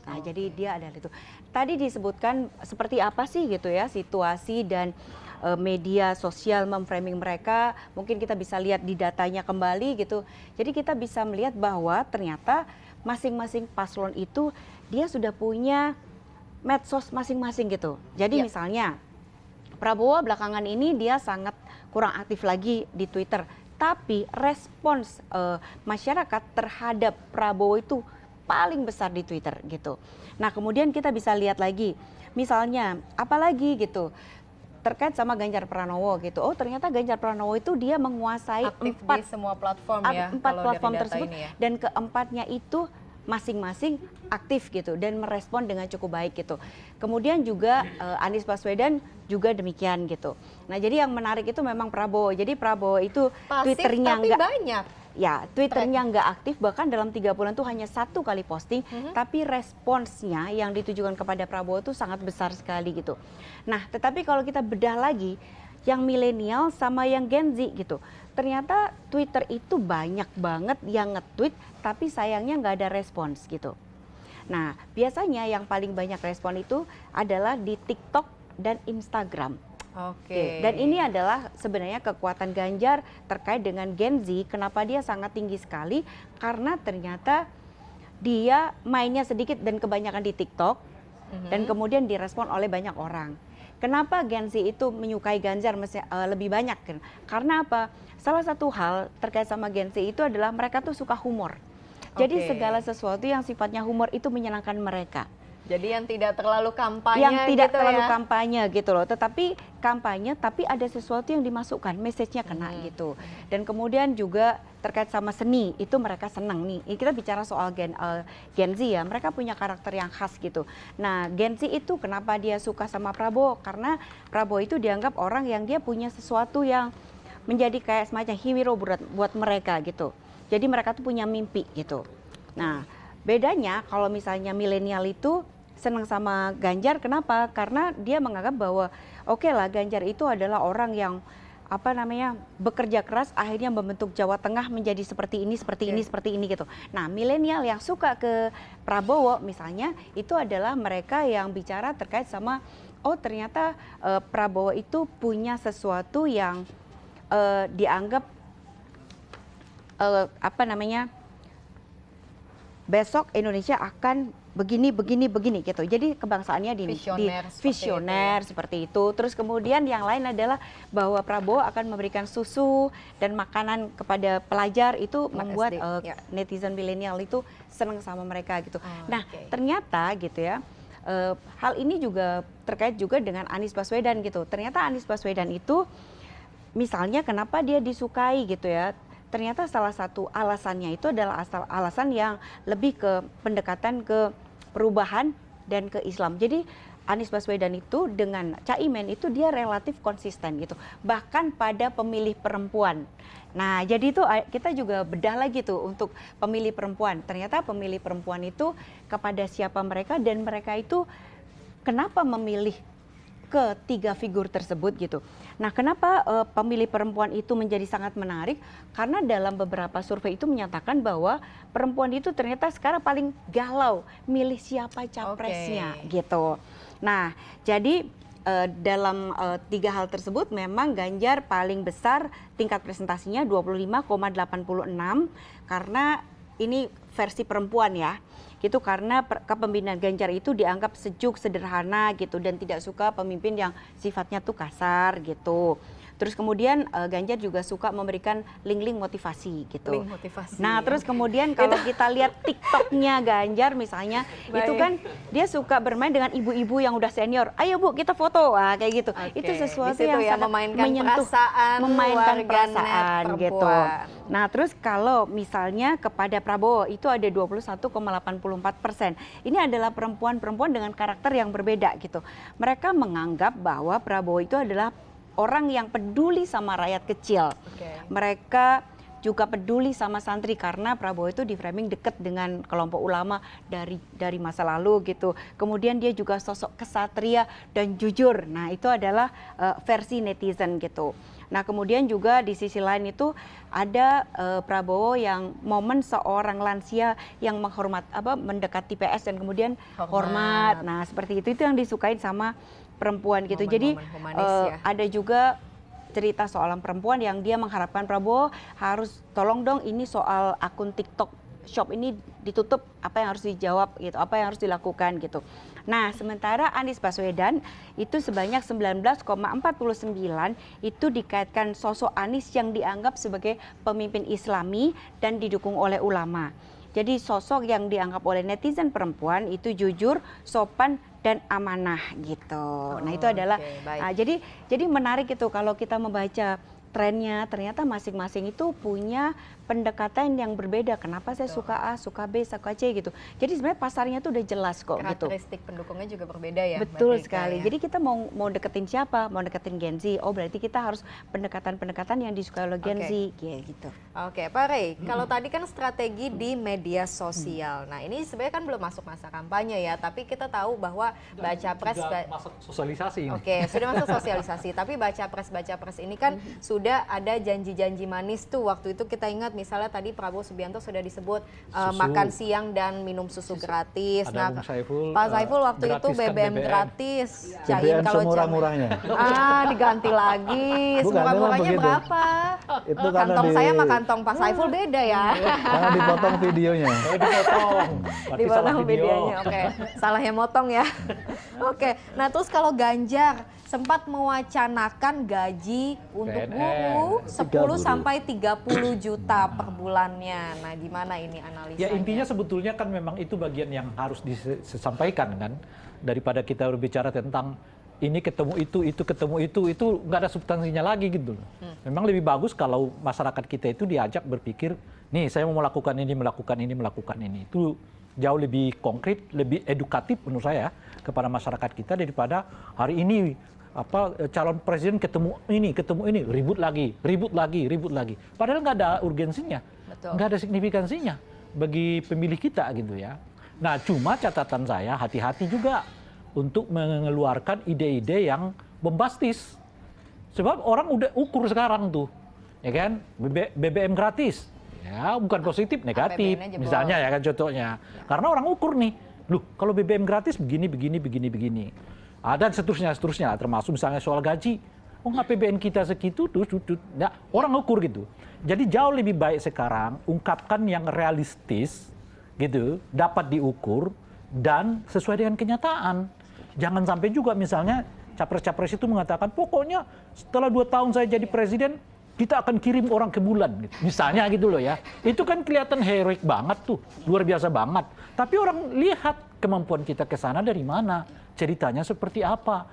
Nah, jadi dia adalah itu. Tadi disebutkan seperti apa sih gitu ya situasi dan media sosial memframing mereka. Mungkin kita bisa lihat di datanya kembali gitu. Jadi kita bisa melihat bahwa ternyata masing-masing paslon itu dia sudah punya medsos masing-masing gitu. Jadi Ya. misalnya Prabowo belakangan ini dia sangat kurang aktif lagi di Twitter. Tapi respons masyarakat terhadap Prabowo itu paling besar di Twitter gitu. Nah kemudian kita bisa lihat lagi, misalnya apalagi gitu terkait sama Ganjar Pranowo gitu. Oh ternyata Ganjar Pranowo itu dia menguasai Aktif di 4 semua platform ya. 4 kalau dari platform data tersebut ini ya. dan keempatnya itu masing-masing aktif gitu dan merespon dengan cukup baik gitu. Kemudian juga Anies Baswedan juga demikian gitu. Nah jadi yang menarik itu memang Prabowo. Jadi Prabowo itu Pasif Twitternya tapi enggak banyak. ya Twitternya nggak aktif, bahkan dalam 3 bulan tuh hanya 1 kali posting, tapi responsnya yang ditujukan kepada Prabowo itu sangat besar sekali gitu. Nah tetapi kalau kita bedah lagi yang milenial sama yang Gen Z gitu, ternyata Twitter itu banyak banget yang nge-tweet tapi sayangnya nggak ada respons gitu. Nah biasanya yang paling banyak respon itu adalah di TikTok dan Instagram. Oke. Dan ini adalah sebenarnya kekuatan Ganjar terkait dengan Gen Z. Kenapa dia sangat tinggi sekali? Karena ternyata dia mainnya sedikit dan kebanyakan di TikTok dan kemudian direspon oleh banyak orang. Kenapa Gen Z itu menyukai Ganjar lebih banyak? Karena apa? Salah satu hal terkait sama Gen Z itu adalah mereka tuh suka humor. Jadi Oke. segala sesuatu yang sifatnya humor itu menyenangkan mereka. Jadi yang tidak terlalu kampanye yang tidak gitu terlalu ya. kampanye gitu loh, tetapi kampanye tapi ada sesuatu yang dimasukkan, message-nya kena gitu. Dan kemudian juga terkait sama seni, itu mereka senang nih. Ini kita bicara soal Gen Z ya, mereka punya karakter yang khas gitu. Nah, Gen Z itu kenapa dia suka sama Prabowo? Karena Prabowo itu dianggap orang yang dia punya sesuatu yang menjadi kayak semacam hero buat mereka gitu. Jadi mereka tuh punya mimpi gitu. Nah, bedanya kalau misalnya milenial itu senang sama Ganjar, kenapa? Karena dia menganggap bahwa oke lah, Ganjar itu adalah orang yang bekerja keras akhirnya membentuk Jawa Tengah menjadi seperti ini gitu. Nah, milenial yang suka ke Prabowo misalnya itu adalah mereka yang bicara terkait sama ternyata Prabowo itu punya sesuatu yang dianggap besok Indonesia akan begini gitu. Jadi kebangsaannya visioner seperti itu. Terus kemudian yang lain adalah bahwa Prabowo akan memberikan susu dan makanan kepada pelajar, itu membuat netizen milenial itu senang sama mereka gitu. Nah, ternyata gitu ya, hal ini juga terkait juga dengan Anies Baswedan gitu. Ternyata Anies Baswedan itu misalnya kenapa dia disukai gitu ya. Ternyata salah satu alasannya itu adalah alasan yang lebih ke pendekatan ke perubahan dan ke Islam. Jadi Anies Baswedan itu dengan Caimin itu dia relatif konsisten gitu. Bahkan pada pemilih perempuan. Nah, jadi itu kita juga bedah lagi tuh untuk pemilih perempuan. Ternyata pemilih perempuan itu kepada siapa mereka, dan mereka itu kenapa memilih ketiga figur tersebut gitu. Nah, kenapa pemilih perempuan itu menjadi sangat menarik? Karena dalam beberapa survei itu menyatakan bahwa perempuan itu ternyata sekarang paling galau milih siapa capresnya gitu. Nah, jadi dalam tiga hal tersebut memang Ganjar paling besar tingkat presentasinya 25,86, karena ini versi perempuan ya. Gitu, karena kepemimpinan Ganjar itu dianggap sejuk, sederhana gitu, dan tidak suka pemimpin yang sifatnya tuh kasar gitu. Terus kemudian Ganjar juga suka memberikan link-link motivasi gitu. Link motivasi. Nah, terus kemudian kalau kita lihat TikToknya Ganjar misalnya, itu kan dia suka bermain dengan ibu-ibu yang udah senior. Ayo Bu, kita foto, kayak gitu. Itu sesuatu yang ya, sangat menyentuh, memainkan perasaan gitu. Nah, terus kalau misalnya kepada Prabowo itu ada 21,84%. Ini adalah perempuan-perempuan dengan karakter yang berbeda gitu. Mereka menganggap bahwa Prabowo itu adalah orang yang peduli sama rakyat kecil. Mereka juga peduli sama santri, karena Prabowo itu di framing dekat dengan kelompok ulama dari masa lalu gitu. Kemudian dia juga sosok kesatria dan jujur. Nah, itu adalah versi netizen gitu. Nah, kemudian juga di sisi lain itu ada Prabowo yang momen seorang lansia yang mendekati PS dan kemudian hormat. Nah, seperti itu yang disukain sama perempuan gitu. Jadi ada juga cerita soal perempuan yang dia mengharapkan Prabowo harus tolong dong, ini soal akun TikTok Shop ini ditutup, apa yang harus dijawab gitu, apa yang harus dilakukan gitu. Nah, sementara Anies Baswedan itu sebanyak 19,49 itu dikaitkan sosok Anies yang dianggap sebagai pemimpin Islami dan didukung oleh ulama. Jadi sosok yang dianggap oleh netizen perempuan itu jujur, sopan, dan amanah gitu. Nah, itu adalah jadi menarik itu kalau kita membaca trennya, ternyata masing-masing itu punya pendekatan yang berbeda. Kenapa saya suka A, suka B, suka C gitu. Jadi sebenarnya pasarnya tuh udah jelas kok gitu. Karakteristik pendukungnya juga berbeda ya. Betul sekali. Ya. Jadi kita mau deketin siapa? Mau deketin Gen Z. Oh, berarti kita harus pendekatan-pendekatan yang disukai oleh Gen Z gitu. Oke, Pak Rey, kalau tadi kan strategi di media sosial. Nah, ini sebenarnya kan belum masuk masa kampanye ya, tapi kita tahu bahwa baca pres masuk sosialisasi. Oke, sudah masuk sosialisasi, tapi baca pres ini kan sudah ada janji-janji manis tuh. Waktu itu kita ingat misalnya tadi Prabowo Subianto sudah disebut makan siang dan minum susu gratis. Ada Saiful, Pak Saiful waktu itu BBM gratis. BBM semurah-murahnya. Diganti lagi. Semurah-murahnya berapa? Itu kantong saya sama kantong Pak Saiful beda ya. Karena dipotong videonya. Dipotong videonya. Oke. Salahnya motong ya. Oke. Nah, terus kalau Ganjar sempat mewacanakan gaji untuk guru 10 sampai 30 juta. berapa per bulannya? Nah, gimana ini analisanya? Ya intinya sebetulnya kan memang itu bagian yang harus disampaikan kan, daripada kita berbicara tentang ini ketemu itu ketemu itu nggak ada substansinya lagi gitu loh. Memang lebih bagus kalau masyarakat kita itu diajak berpikir, nih saya mau melakukan ini. Itu jauh lebih konkret, lebih edukatif menurut saya kepada masyarakat kita daripada hari ini calon presiden ketemu ini ribut lagi. Padahal nggak ada urgensinya, nggak ada signifikansinya bagi pemilih kita gitu ya. Nah cuma catatan saya hati-hati juga untuk mengeluarkan ide-ide yang bombastis. Sebab orang udah ukur sekarang tuh, ya kan, BBM gratis, ya bukan positif, negatif, misalnya ya kan contohnya. Karena orang ukur nih, loh kalau BBM gratis begini. Dan seterusnya, termasuk misalnya soal gaji. Oh nggak APBN kita segitu, nah, orang ukur gitu. Jadi jauh lebih baik sekarang ungkapkan yang realistis, gitu, dapat diukur dan sesuai dengan kenyataan. Jangan sampai juga misalnya capres-capres itu mengatakan pokoknya setelah 2 tahun saya jadi presiden kita akan kirim orang ke bulan gitu. Misalnya gitu loh ya. Itu kan kelihatan heroik banget tuh, luar biasa banget. Tapi orang lihat kemampuan kita ke sana dari mana, ceritanya seperti apa.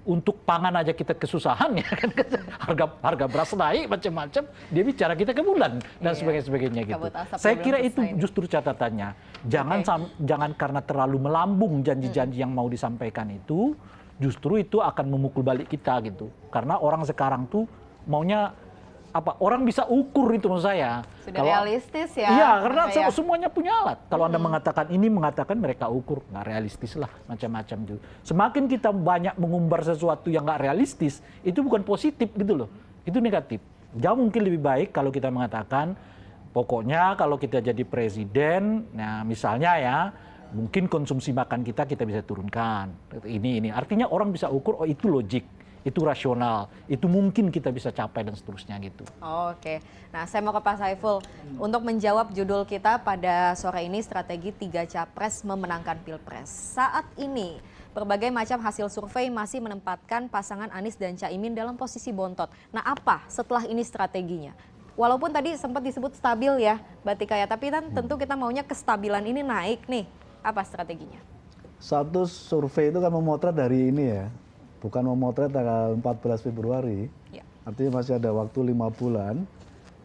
Untuk pangan aja kita kesusahan ya kan, harga beras naik macam-macam, dia bicara kita ke bulan dan sebagainya gitu. Saya kira itu justru catatannya. Jangan karena terlalu melambung janji-janji yang mau disampaikan itu, justru itu akan memukul balik kita gitu. Karena orang sekarang tuh maunya apa? Orang bisa ukur itu menurut saya. Sudah realistis ya. Iya, karena semuanya punya alat. Kalau Anda mengatakan mereka ukur, nggak realistis lah, macam-macam tuh. Semakin kita banyak mengumbar sesuatu yang nggak realistis, itu bukan positif gitu loh. Itu negatif. Jauh mungkin lebih baik kalau kita mengatakan, pokoknya kalau kita jadi presiden, nah misalnya ya, mungkin konsumsi makan kita bisa turunkan. Ini. Artinya orang bisa ukur, oh itu logik. Itu rasional, itu mungkin kita bisa capai dan seterusnya gitu. Oke, nah saya mau ke Pak Saiful. Untuk menjawab judul kita pada sore ini, strategi 3 capres memenangkan Pilpres. Saat ini, berbagai macam hasil survei masih menempatkan pasangan Anies dan Caimin dalam posisi bontot. Nah apa setelah ini strateginya? Walaupun tadi sempat disebut stabil ya, Mbak Tika ya, tapi kan tentu kita maunya kestabilan ini naik nih. Apa strateginya? Satu survei itu kan memotret dari ini ya, bukan memotret tanggal 14 Februari, artinya masih ada waktu 5 bulan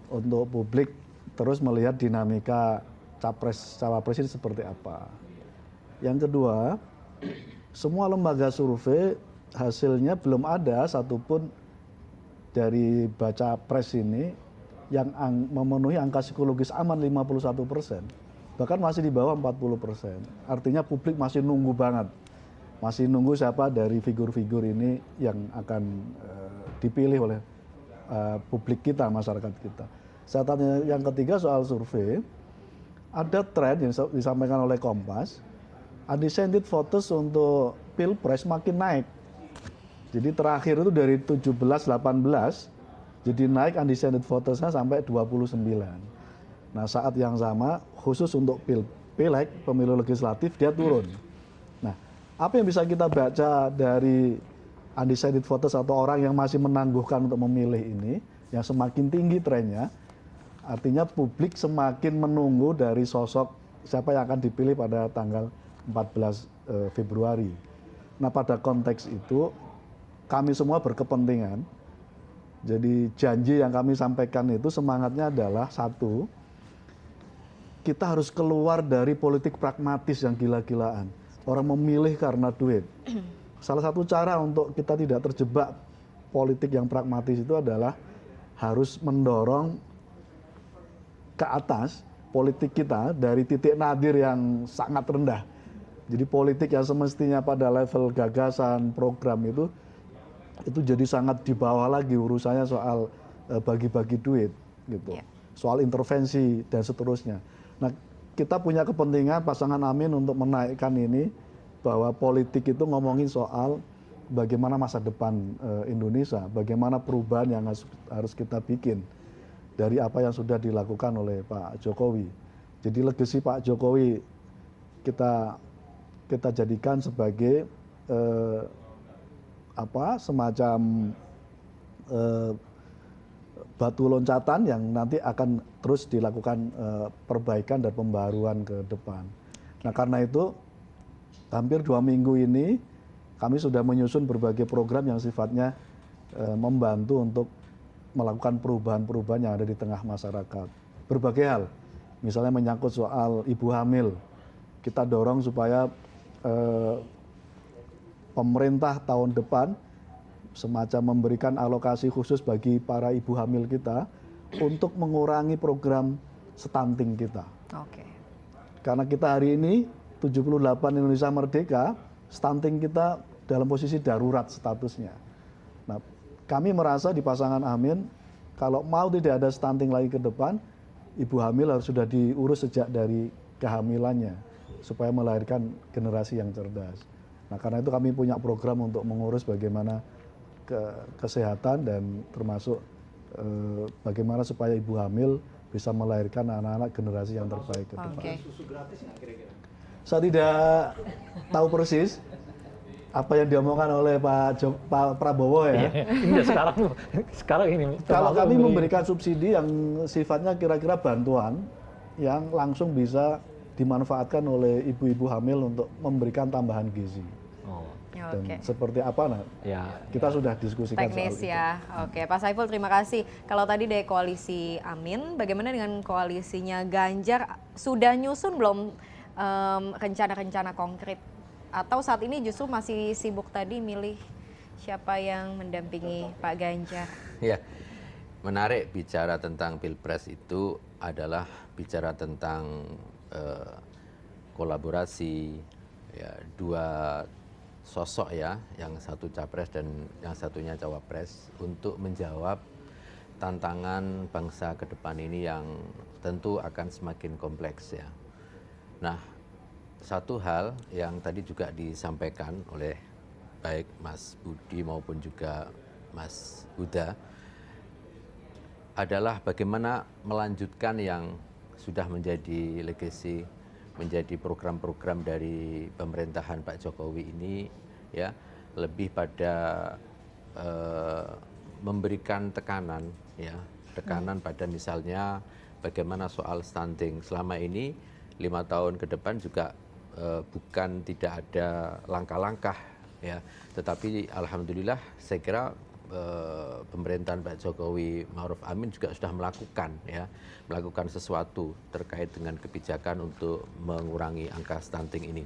untuk publik terus melihat dinamika cawapres ini seperti apa. Yang kedua, semua lembaga survei hasilnya belum ada satupun dari baca pres ini yang memenuhi angka psikologis aman 51%, bahkan masih di bawah 40%. Artinya publik masih nunggu banget. Masih nunggu siapa dari figur-figur ini yang akan dipilih oleh publik kita, masyarakat kita. Catatan yang ketiga soal survei, ada tren yang disampaikan oleh Kompas, undecided voters untuk Pilpres makin naik. Jadi terakhir itu dari 17-18, jadi naik undecided votersnya sampai 29. Nah saat yang sama, khusus untuk Pileg, pemilu legislatif, dia turun. Apa yang bisa kita baca dari undecided voters atau orang yang masih menangguhkan untuk memilih ini, yang semakin tinggi trennya, artinya publik semakin menunggu dari sosok siapa yang akan dipilih pada tanggal 14 Februari. Nah pada konteks itu, kami semua berkepentingan, jadi janji yang kami sampaikan itu semangatnya adalah satu, kita harus keluar dari politik pragmatis yang gila-gilaan. Orang memilih karena duit. Salah satu cara untuk kita tidak terjebak politik yang pragmatis itu adalah harus mendorong ke atas politik kita dari titik nadir yang sangat rendah. Jadi politik yang semestinya pada level gagasan, program itu jadi sangat di bawah lagi urusannya soal bagi-bagi duit gitu. Soal intervensi dan seterusnya. Nah, kita punya kepentingan pasangan Amin untuk menaikkan ini, bahwa politik itu ngomongin soal bagaimana masa depan Indonesia, bagaimana perubahan yang harus kita bikin dari apa yang sudah dilakukan oleh Pak Jokowi. Jadi legasi Pak Jokowi kita jadikan sebagai semacam batu loncatan yang nanti akan terus dilakukan perbaikan dan pembaruan ke depan. Nah karena itu hampir 2 minggu ini kami sudah menyusun berbagai program yang sifatnya membantu untuk melakukan perubahan-perubahan yang ada di tengah masyarakat. Berbagai hal, misalnya menyangkut soal ibu hamil, kita dorong supaya pemerintah tahun depan semacam memberikan alokasi khusus bagi para ibu hamil kita untuk mengurangi program stunting kita. Oke. Karena kita hari ini 78 Indonesia Merdeka, stunting kita dalam posisi darurat statusnya. Nah, kami merasa di pasangan Amin, kalau mau tidak ada stunting lagi ke depan, ibu hamil harus sudah diurus sejak dari kehamilannya, supaya melahirkan generasi yang cerdas. Nah, karena itu kami punya program untuk mengurus bagaimana kesehatan dan termasuk bagaimana supaya ibu hamil bisa melahirkan anak-anak generasi yang terbaik ke depan. Oke. Saya tidak tahu persis apa yang diomongkan oleh Pak Prabowo ya. Ini sekarang ini. Kalau kami memberikan subsidi yang sifatnya kira-kira bantuan yang langsung bisa dimanfaatkan oleh ibu-ibu hamil untuk memberikan tambahan gizi. Dan Oke. seperti apa nah? Ya. Kita sudah diskusikan Teknis soal itu. ya. Oke, Pak Saiful terima kasih. Kalau tadi dari koalisi Amin, bagaimana dengan koalisinya Ganjar? Sudah nyusun belum rencana-rencana konkret? Atau saat ini justru masih sibuk tadi milih siapa yang mendampingi Pak Ganjar? Ya, menarik bicara tentang Pilpres itu adalah bicara tentang kolaborasi ya, dua sosok ya, yang satu capres dan yang satunya cawapres untuk menjawab tantangan bangsa ke depan ini yang tentu akan semakin kompleks ya. Nah, satu hal yang tadi juga disampaikan oleh baik Mas Budi maupun juga Mas Huda adalah bagaimana melanjutkan yang sudah menjadi legacy, menjadi program-program dari pemerintahan Pak Jokowi ini ya, lebih pada memberikan tekanan ya, tekanan pada misalnya bagaimana soal stunting. Selama ini 5 tahun ke depan juga bukan tidak ada langkah-langkah ya, tetapi alhamdulillah saya kira pemerintahan Pak Jokowi Ma'ruf Amin juga sudah melakukan sesuatu terkait dengan kebijakan untuk mengurangi angka stunting ini.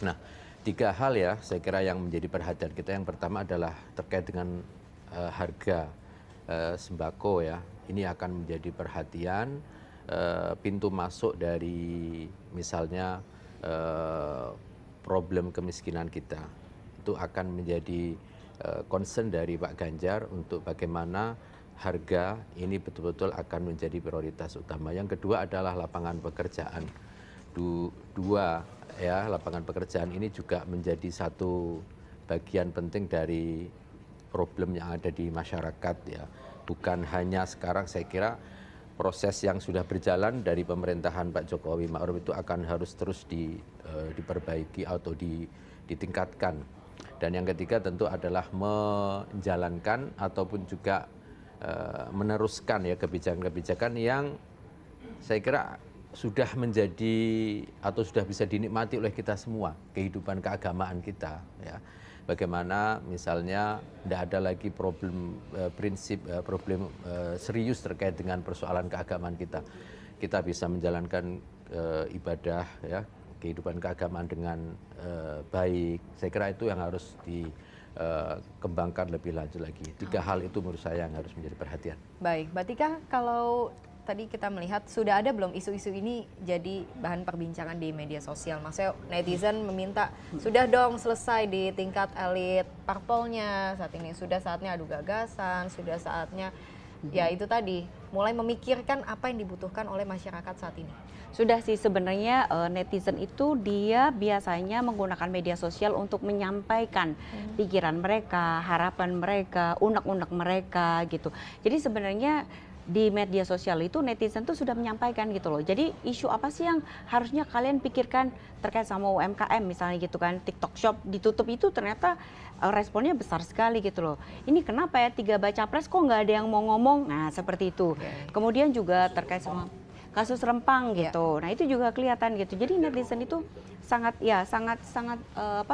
Nah, 3 hal ya saya kira yang menjadi perhatian kita. Yang pertama adalah terkait dengan harga sembako ya. Ini akan menjadi perhatian, pintu masuk dari misalnya problem kemiskinan kita. Itu akan menjadi concern dari Pak Ganjar untuk bagaimana harga ini betul-betul akan menjadi prioritas utama. Yang kedua adalah lapangan pekerjaan. Dua ya, lapangan pekerjaan ini juga menjadi satu bagian penting dari problem yang ada di masyarakat ya. Bukan hanya sekarang, saya kira proses yang sudah berjalan dari pemerintahan Pak Jokowi Ma'ruf itu akan harus terus diperbaiki atau ditingkatkan. Dan yang ketiga tentu adalah menjalankan ataupun juga meneruskan ya kebijakan-kebijakan yang saya kira sudah menjadi atau sudah bisa dinikmati oleh kita semua, kehidupan keagamaan kita ya. Bagaimana misalnya tidak ada lagi problem serius terkait dengan persoalan keagamaan kita. Kita bisa menjalankan ibadah ya, kehidupan keagamaan dengan baik. Saya kira itu yang harus dikembangkan lebih lanjut lagi. 3 hal itu menurut saya yang harus menjadi perhatian. Baik, Mbak Tika, kalau tadi kita melihat sudah ada belum isu-isu ini jadi bahan perbincangan di media sosial? Maksudnya netizen meminta sudah dong selesai di tingkat elit parpolnya saat ini, sudah saatnya adu gagasan, sudah saatnya ya itu tadi mulai memikirkan apa yang dibutuhkan oleh masyarakat saat ini. Sudah sih sebenarnya netizen itu dia biasanya menggunakan media sosial untuk menyampaikan pikiran mereka, harapan mereka, unek-unek mereka gitu. Jadi sebenarnya di media sosial itu netizen tuh sudah menyampaikan gitu loh. Jadi isu apa sih yang harusnya kalian pikirkan terkait sama UMKM misalnya gitu kan. TikTok Shop ditutup itu ternyata responnya besar sekali gitu loh. Ini kenapa ya 3 baca pres kok nggak ada yang mau ngomong? Nah seperti itu. Kemudian juga terkait sama kasus Rempang gitu. Nah itu juga kelihatan gitu. Jadi netizen itu sangat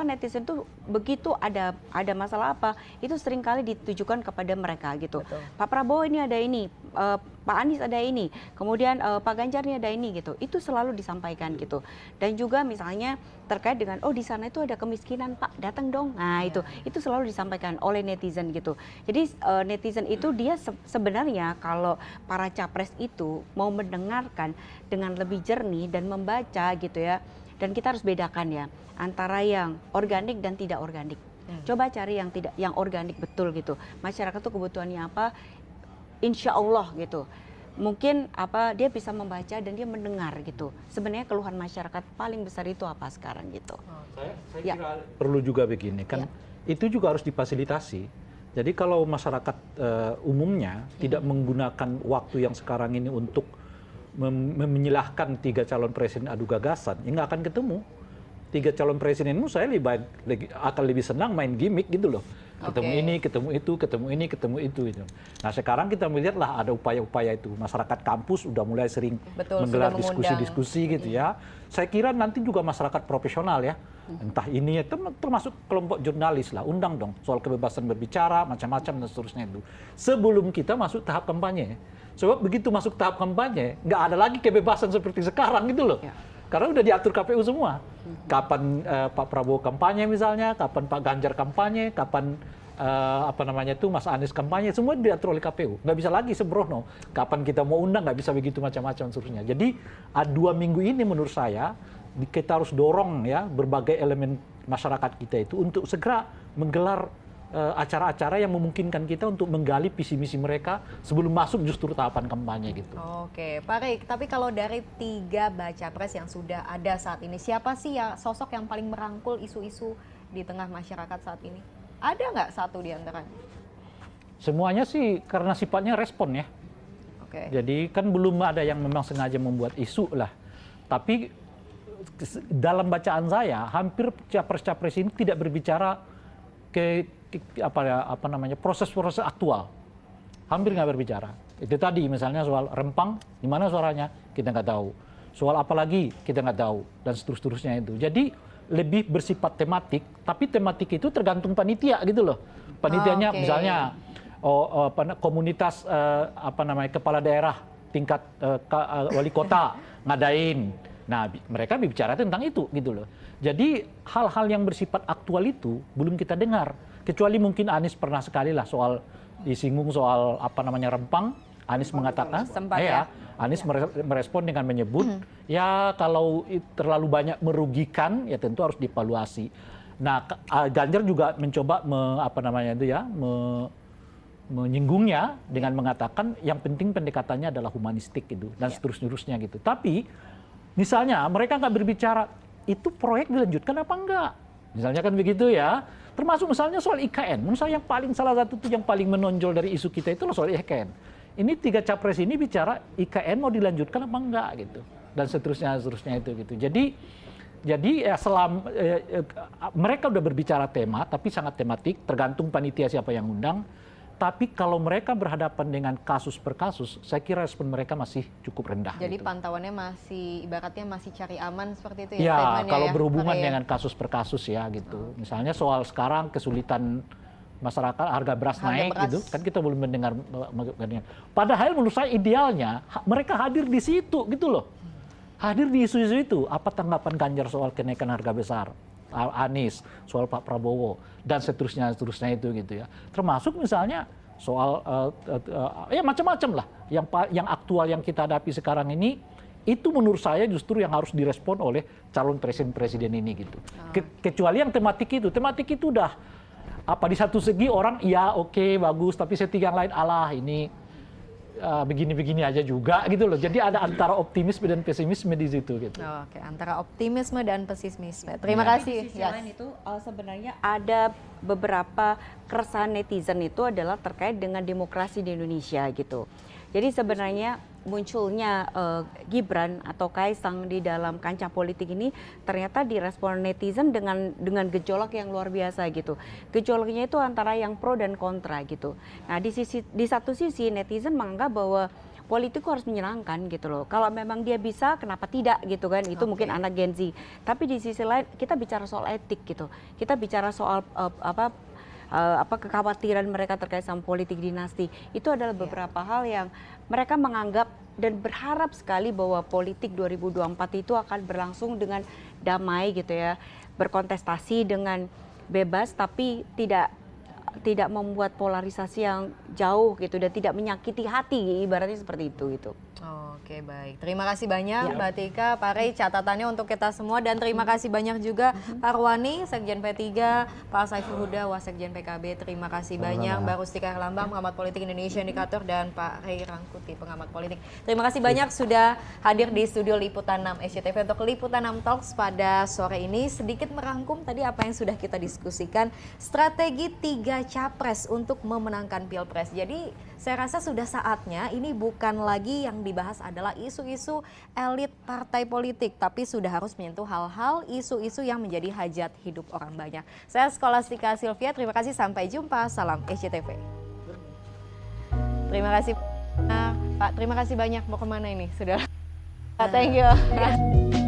netizen tuh begitu ada masalah apa itu seringkali ditujukan kepada mereka gitu. Betul. Pak Prabowo ini ada ini, Pak Anies ada ini, kemudian Pak Ganjar ini ada ini gitu. Itu selalu disampaikan gitu. Dan juga misalnya terkait dengan di sana itu ada kemiskinan Pak, datang dong. Nah itu selalu disampaikan oleh netizen gitu. Jadi netizen itu dia sebenarnya kalau para capres itu mau mendengarkan dengan lebih jernih dan membaca gitu ya. Dan kita harus bedakan ya antara yang organik dan tidak organik. Coba cari yang organik betul gitu. Masyarakat tuh kebutuhannya apa? Insya Allah gitu. Mungkin dia bisa membaca dan dia mendengar gitu. Sebenarnya keluhan masyarakat paling besar itu apa sekarang gitu. Saya kira perlu juga begini kan. Itu juga harus difasilitasi. Jadi kalau masyarakat umumnya tidak menggunakan waktu yang sekarang ini untuk menyilahkan 3 calon presiden adu gagasan, ya nggak akan ketemu. 3 calon presiden itu saya akan lebih senang main gimmick gitu loh. Ketemu ini, ketemu itu, ketemu ini, ketemu itu. Gitu. Nah sekarang kita melihatlah ada upaya-upaya itu. Masyarakat kampus udah mulai sering menggelar diskusi-diskusi gitu ya. Saya kira nanti juga masyarakat profesional ya. Entah ini ya, termasuk kelompok jurnalis lah. Undang dong soal kebebasan berbicara, macam-macam dan seterusnya itu. Sebelum kita masuk tahap kampanye. Sebab begitu masuk tahap kampanye, nggak ada lagi kebebasan seperti sekarang gitu loh. Karena udah diatur KPU semua. Kapan Pak Prabowo kampanye misalnya, kapan Pak Ganjar kampanye, kapan Mas Anies kampanye, semua diatur oleh KPU. Nggak bisa lagi sembrono. Kapan kita mau undang, nggak bisa begitu macam-macam seterusnya. Jadi 2 minggu ini menurut saya kita harus dorong ya berbagai elemen masyarakat kita itu untuk segera menggelar acara-acara yang memungkinkan kita untuk menggali visi misi mereka sebelum masuk justru tahapan kampanye gitu. Oke, Pak Rey, tapi kalau dari 3 baca pres yang sudah ada saat ini, siapa sih ya sosok yang paling merangkul isu-isu di tengah masyarakat saat ini? Ada nggak satu di antaranya? Semuanya sih karena sifatnya respon ya. Oke. Jadi kan belum ada yang memang sengaja membuat isu lah. Tapi dalam bacaan saya hampir capres-capres ini tidak berbicara proses-proses aktual, hampir nggak berbicara. Itu tadi misalnya soal Rempang, di mana suaranya kita nggak tahu. Soal apa lagi kita nggak tahu dan seterusnya itu. Jadi lebih bersifat tematik, tapi tematik itu tergantung panitia gitu loh. Panitianya misalnya komunitas kepala daerah tingkat wali kota ngadain. Nah, mereka bicara tentang itu gitu loh. Jadi hal-hal yang bersifat aktual itu belum kita dengar. Kecuali mungkin Anies pernah sekali lah soal disinggung soal Rempang. Anies mengatakan, Anies merespon dengan menyebut, ya kalau terlalu banyak merugikan, ya tentu harus dievaluasi. Nah, Ganjar juga mencoba menyinggungnya dengan mengatakan yang penting pendekatannya adalah humanistik gitu dan seterusnya gitu. Tapi misalnya mereka nggak berbicara itu proyek dilanjutkan apa enggak, misalnya kan begitu ya. Termasuk misalnya soal IKN, menurut saya salah satu yang paling menonjol dari isu kita itu soal IKN. Ini 3 capres ini bicara IKN mau dilanjutkan apa enggak gitu dan seterusnya itu gitu. Jadi ya mereka udah berbicara tema tapi sangat tematik, tergantung panitia siapa yang undang. Tapi kalau mereka berhadapan dengan kasus per kasus, saya kira respon mereka masih cukup rendah. Jadi gitu. pantauannya ibaratnya masih cari aman seperti itu ya? Ya, kalau berhubungan dengan kasus per kasus ya gitu. Misalnya soal sekarang kesulitan masyarakat, harga beras naik gitu, kan kita belum mendengar. Padahal menurut saya idealnya mereka hadir di situ gitu loh. Hadir di isu-isu itu. Apa tanggapan Ganjar soal kenaikan harga besar? Anies, soal Pak Prabowo dan seterusnya itu gitu ya. Termasuk misalnya soal ya macam-macam lah yang aktual yang kita hadapi sekarang ini, itu menurut saya justru yang harus direspon oleh calon presiden ini gitu. Kecuali yang tematik itu udah di satu segi orang oke, bagus, tapi segi yang lain ini begini-begini aja juga gitu loh. Jadi ada antara optimisme dan pesimisme di situ gitu. Oke, antara optimisme dan pesimisme. Terima kasih. Di sisi lain itu sebenarnya ada beberapa keresahan netizen itu adalah terkait dengan demokrasi di Indonesia gitu. Jadi sebenarnya munculnya Gibran atau Kaisang di dalam kancah politik ini ternyata direspon netizen dengan gejolak yang luar biasa gitu. Gejolaknya itu antara yang pro dan kontra gitu. Nah di satu sisi netizen menganggap bahwa politik harus menyenangkan gitu loh. Kalau memang dia bisa, kenapa tidak gitu kan? Itu mungkin anak Gen Z. Tapi di sisi lain kita bicara soal etik gitu. Kita bicara soal kekhawatiran mereka terkait sama politik dinasti. Itu adalah beberapa hal yang mereka menganggap dan berharap sekali bahwa politik 2024 itu akan berlangsung dengan damai gitu ya. Berkontestasi dengan bebas tapi tidak membuat polarisasi yang jauh gitu dan tidak menyakiti hati, ibaratnya seperti itu gitu. Oke, baik. Terima kasih banyak Mbak Tika, Pak Rey, catatannya untuk kita semua, dan terima kasih banyak juga Pak Arwani, Sekjen P3, Pak Saiful Huda, Wasekjen PKB. Terima kasih banyak Mbak Rustika Herlambang, pengamat politik Indonesia Indikator, dan Pak Rey Rangkuti, pengamat politik. Terima kasih banyak sudah hadir di studio Liputan 6 SCTV untuk Liputan 6 Talks pada sore ini. Sedikit merangkum tadi apa yang sudah kita diskusikan, strategi 3 capres untuk memenangkan Pilpres. Jadi saya rasa sudah saatnya ini bukan lagi yang dibahas adalah isu-isu elit partai politik, tapi sudah harus menyentuh hal-hal isu-isu yang menjadi hajat hidup orang banyak. Saya Skolastika Sylvia, terima kasih, sampai jumpa, salam SCTV. Terima kasih Pak, terima kasih banyak. Mau kemana ini? Sudah. Thank you.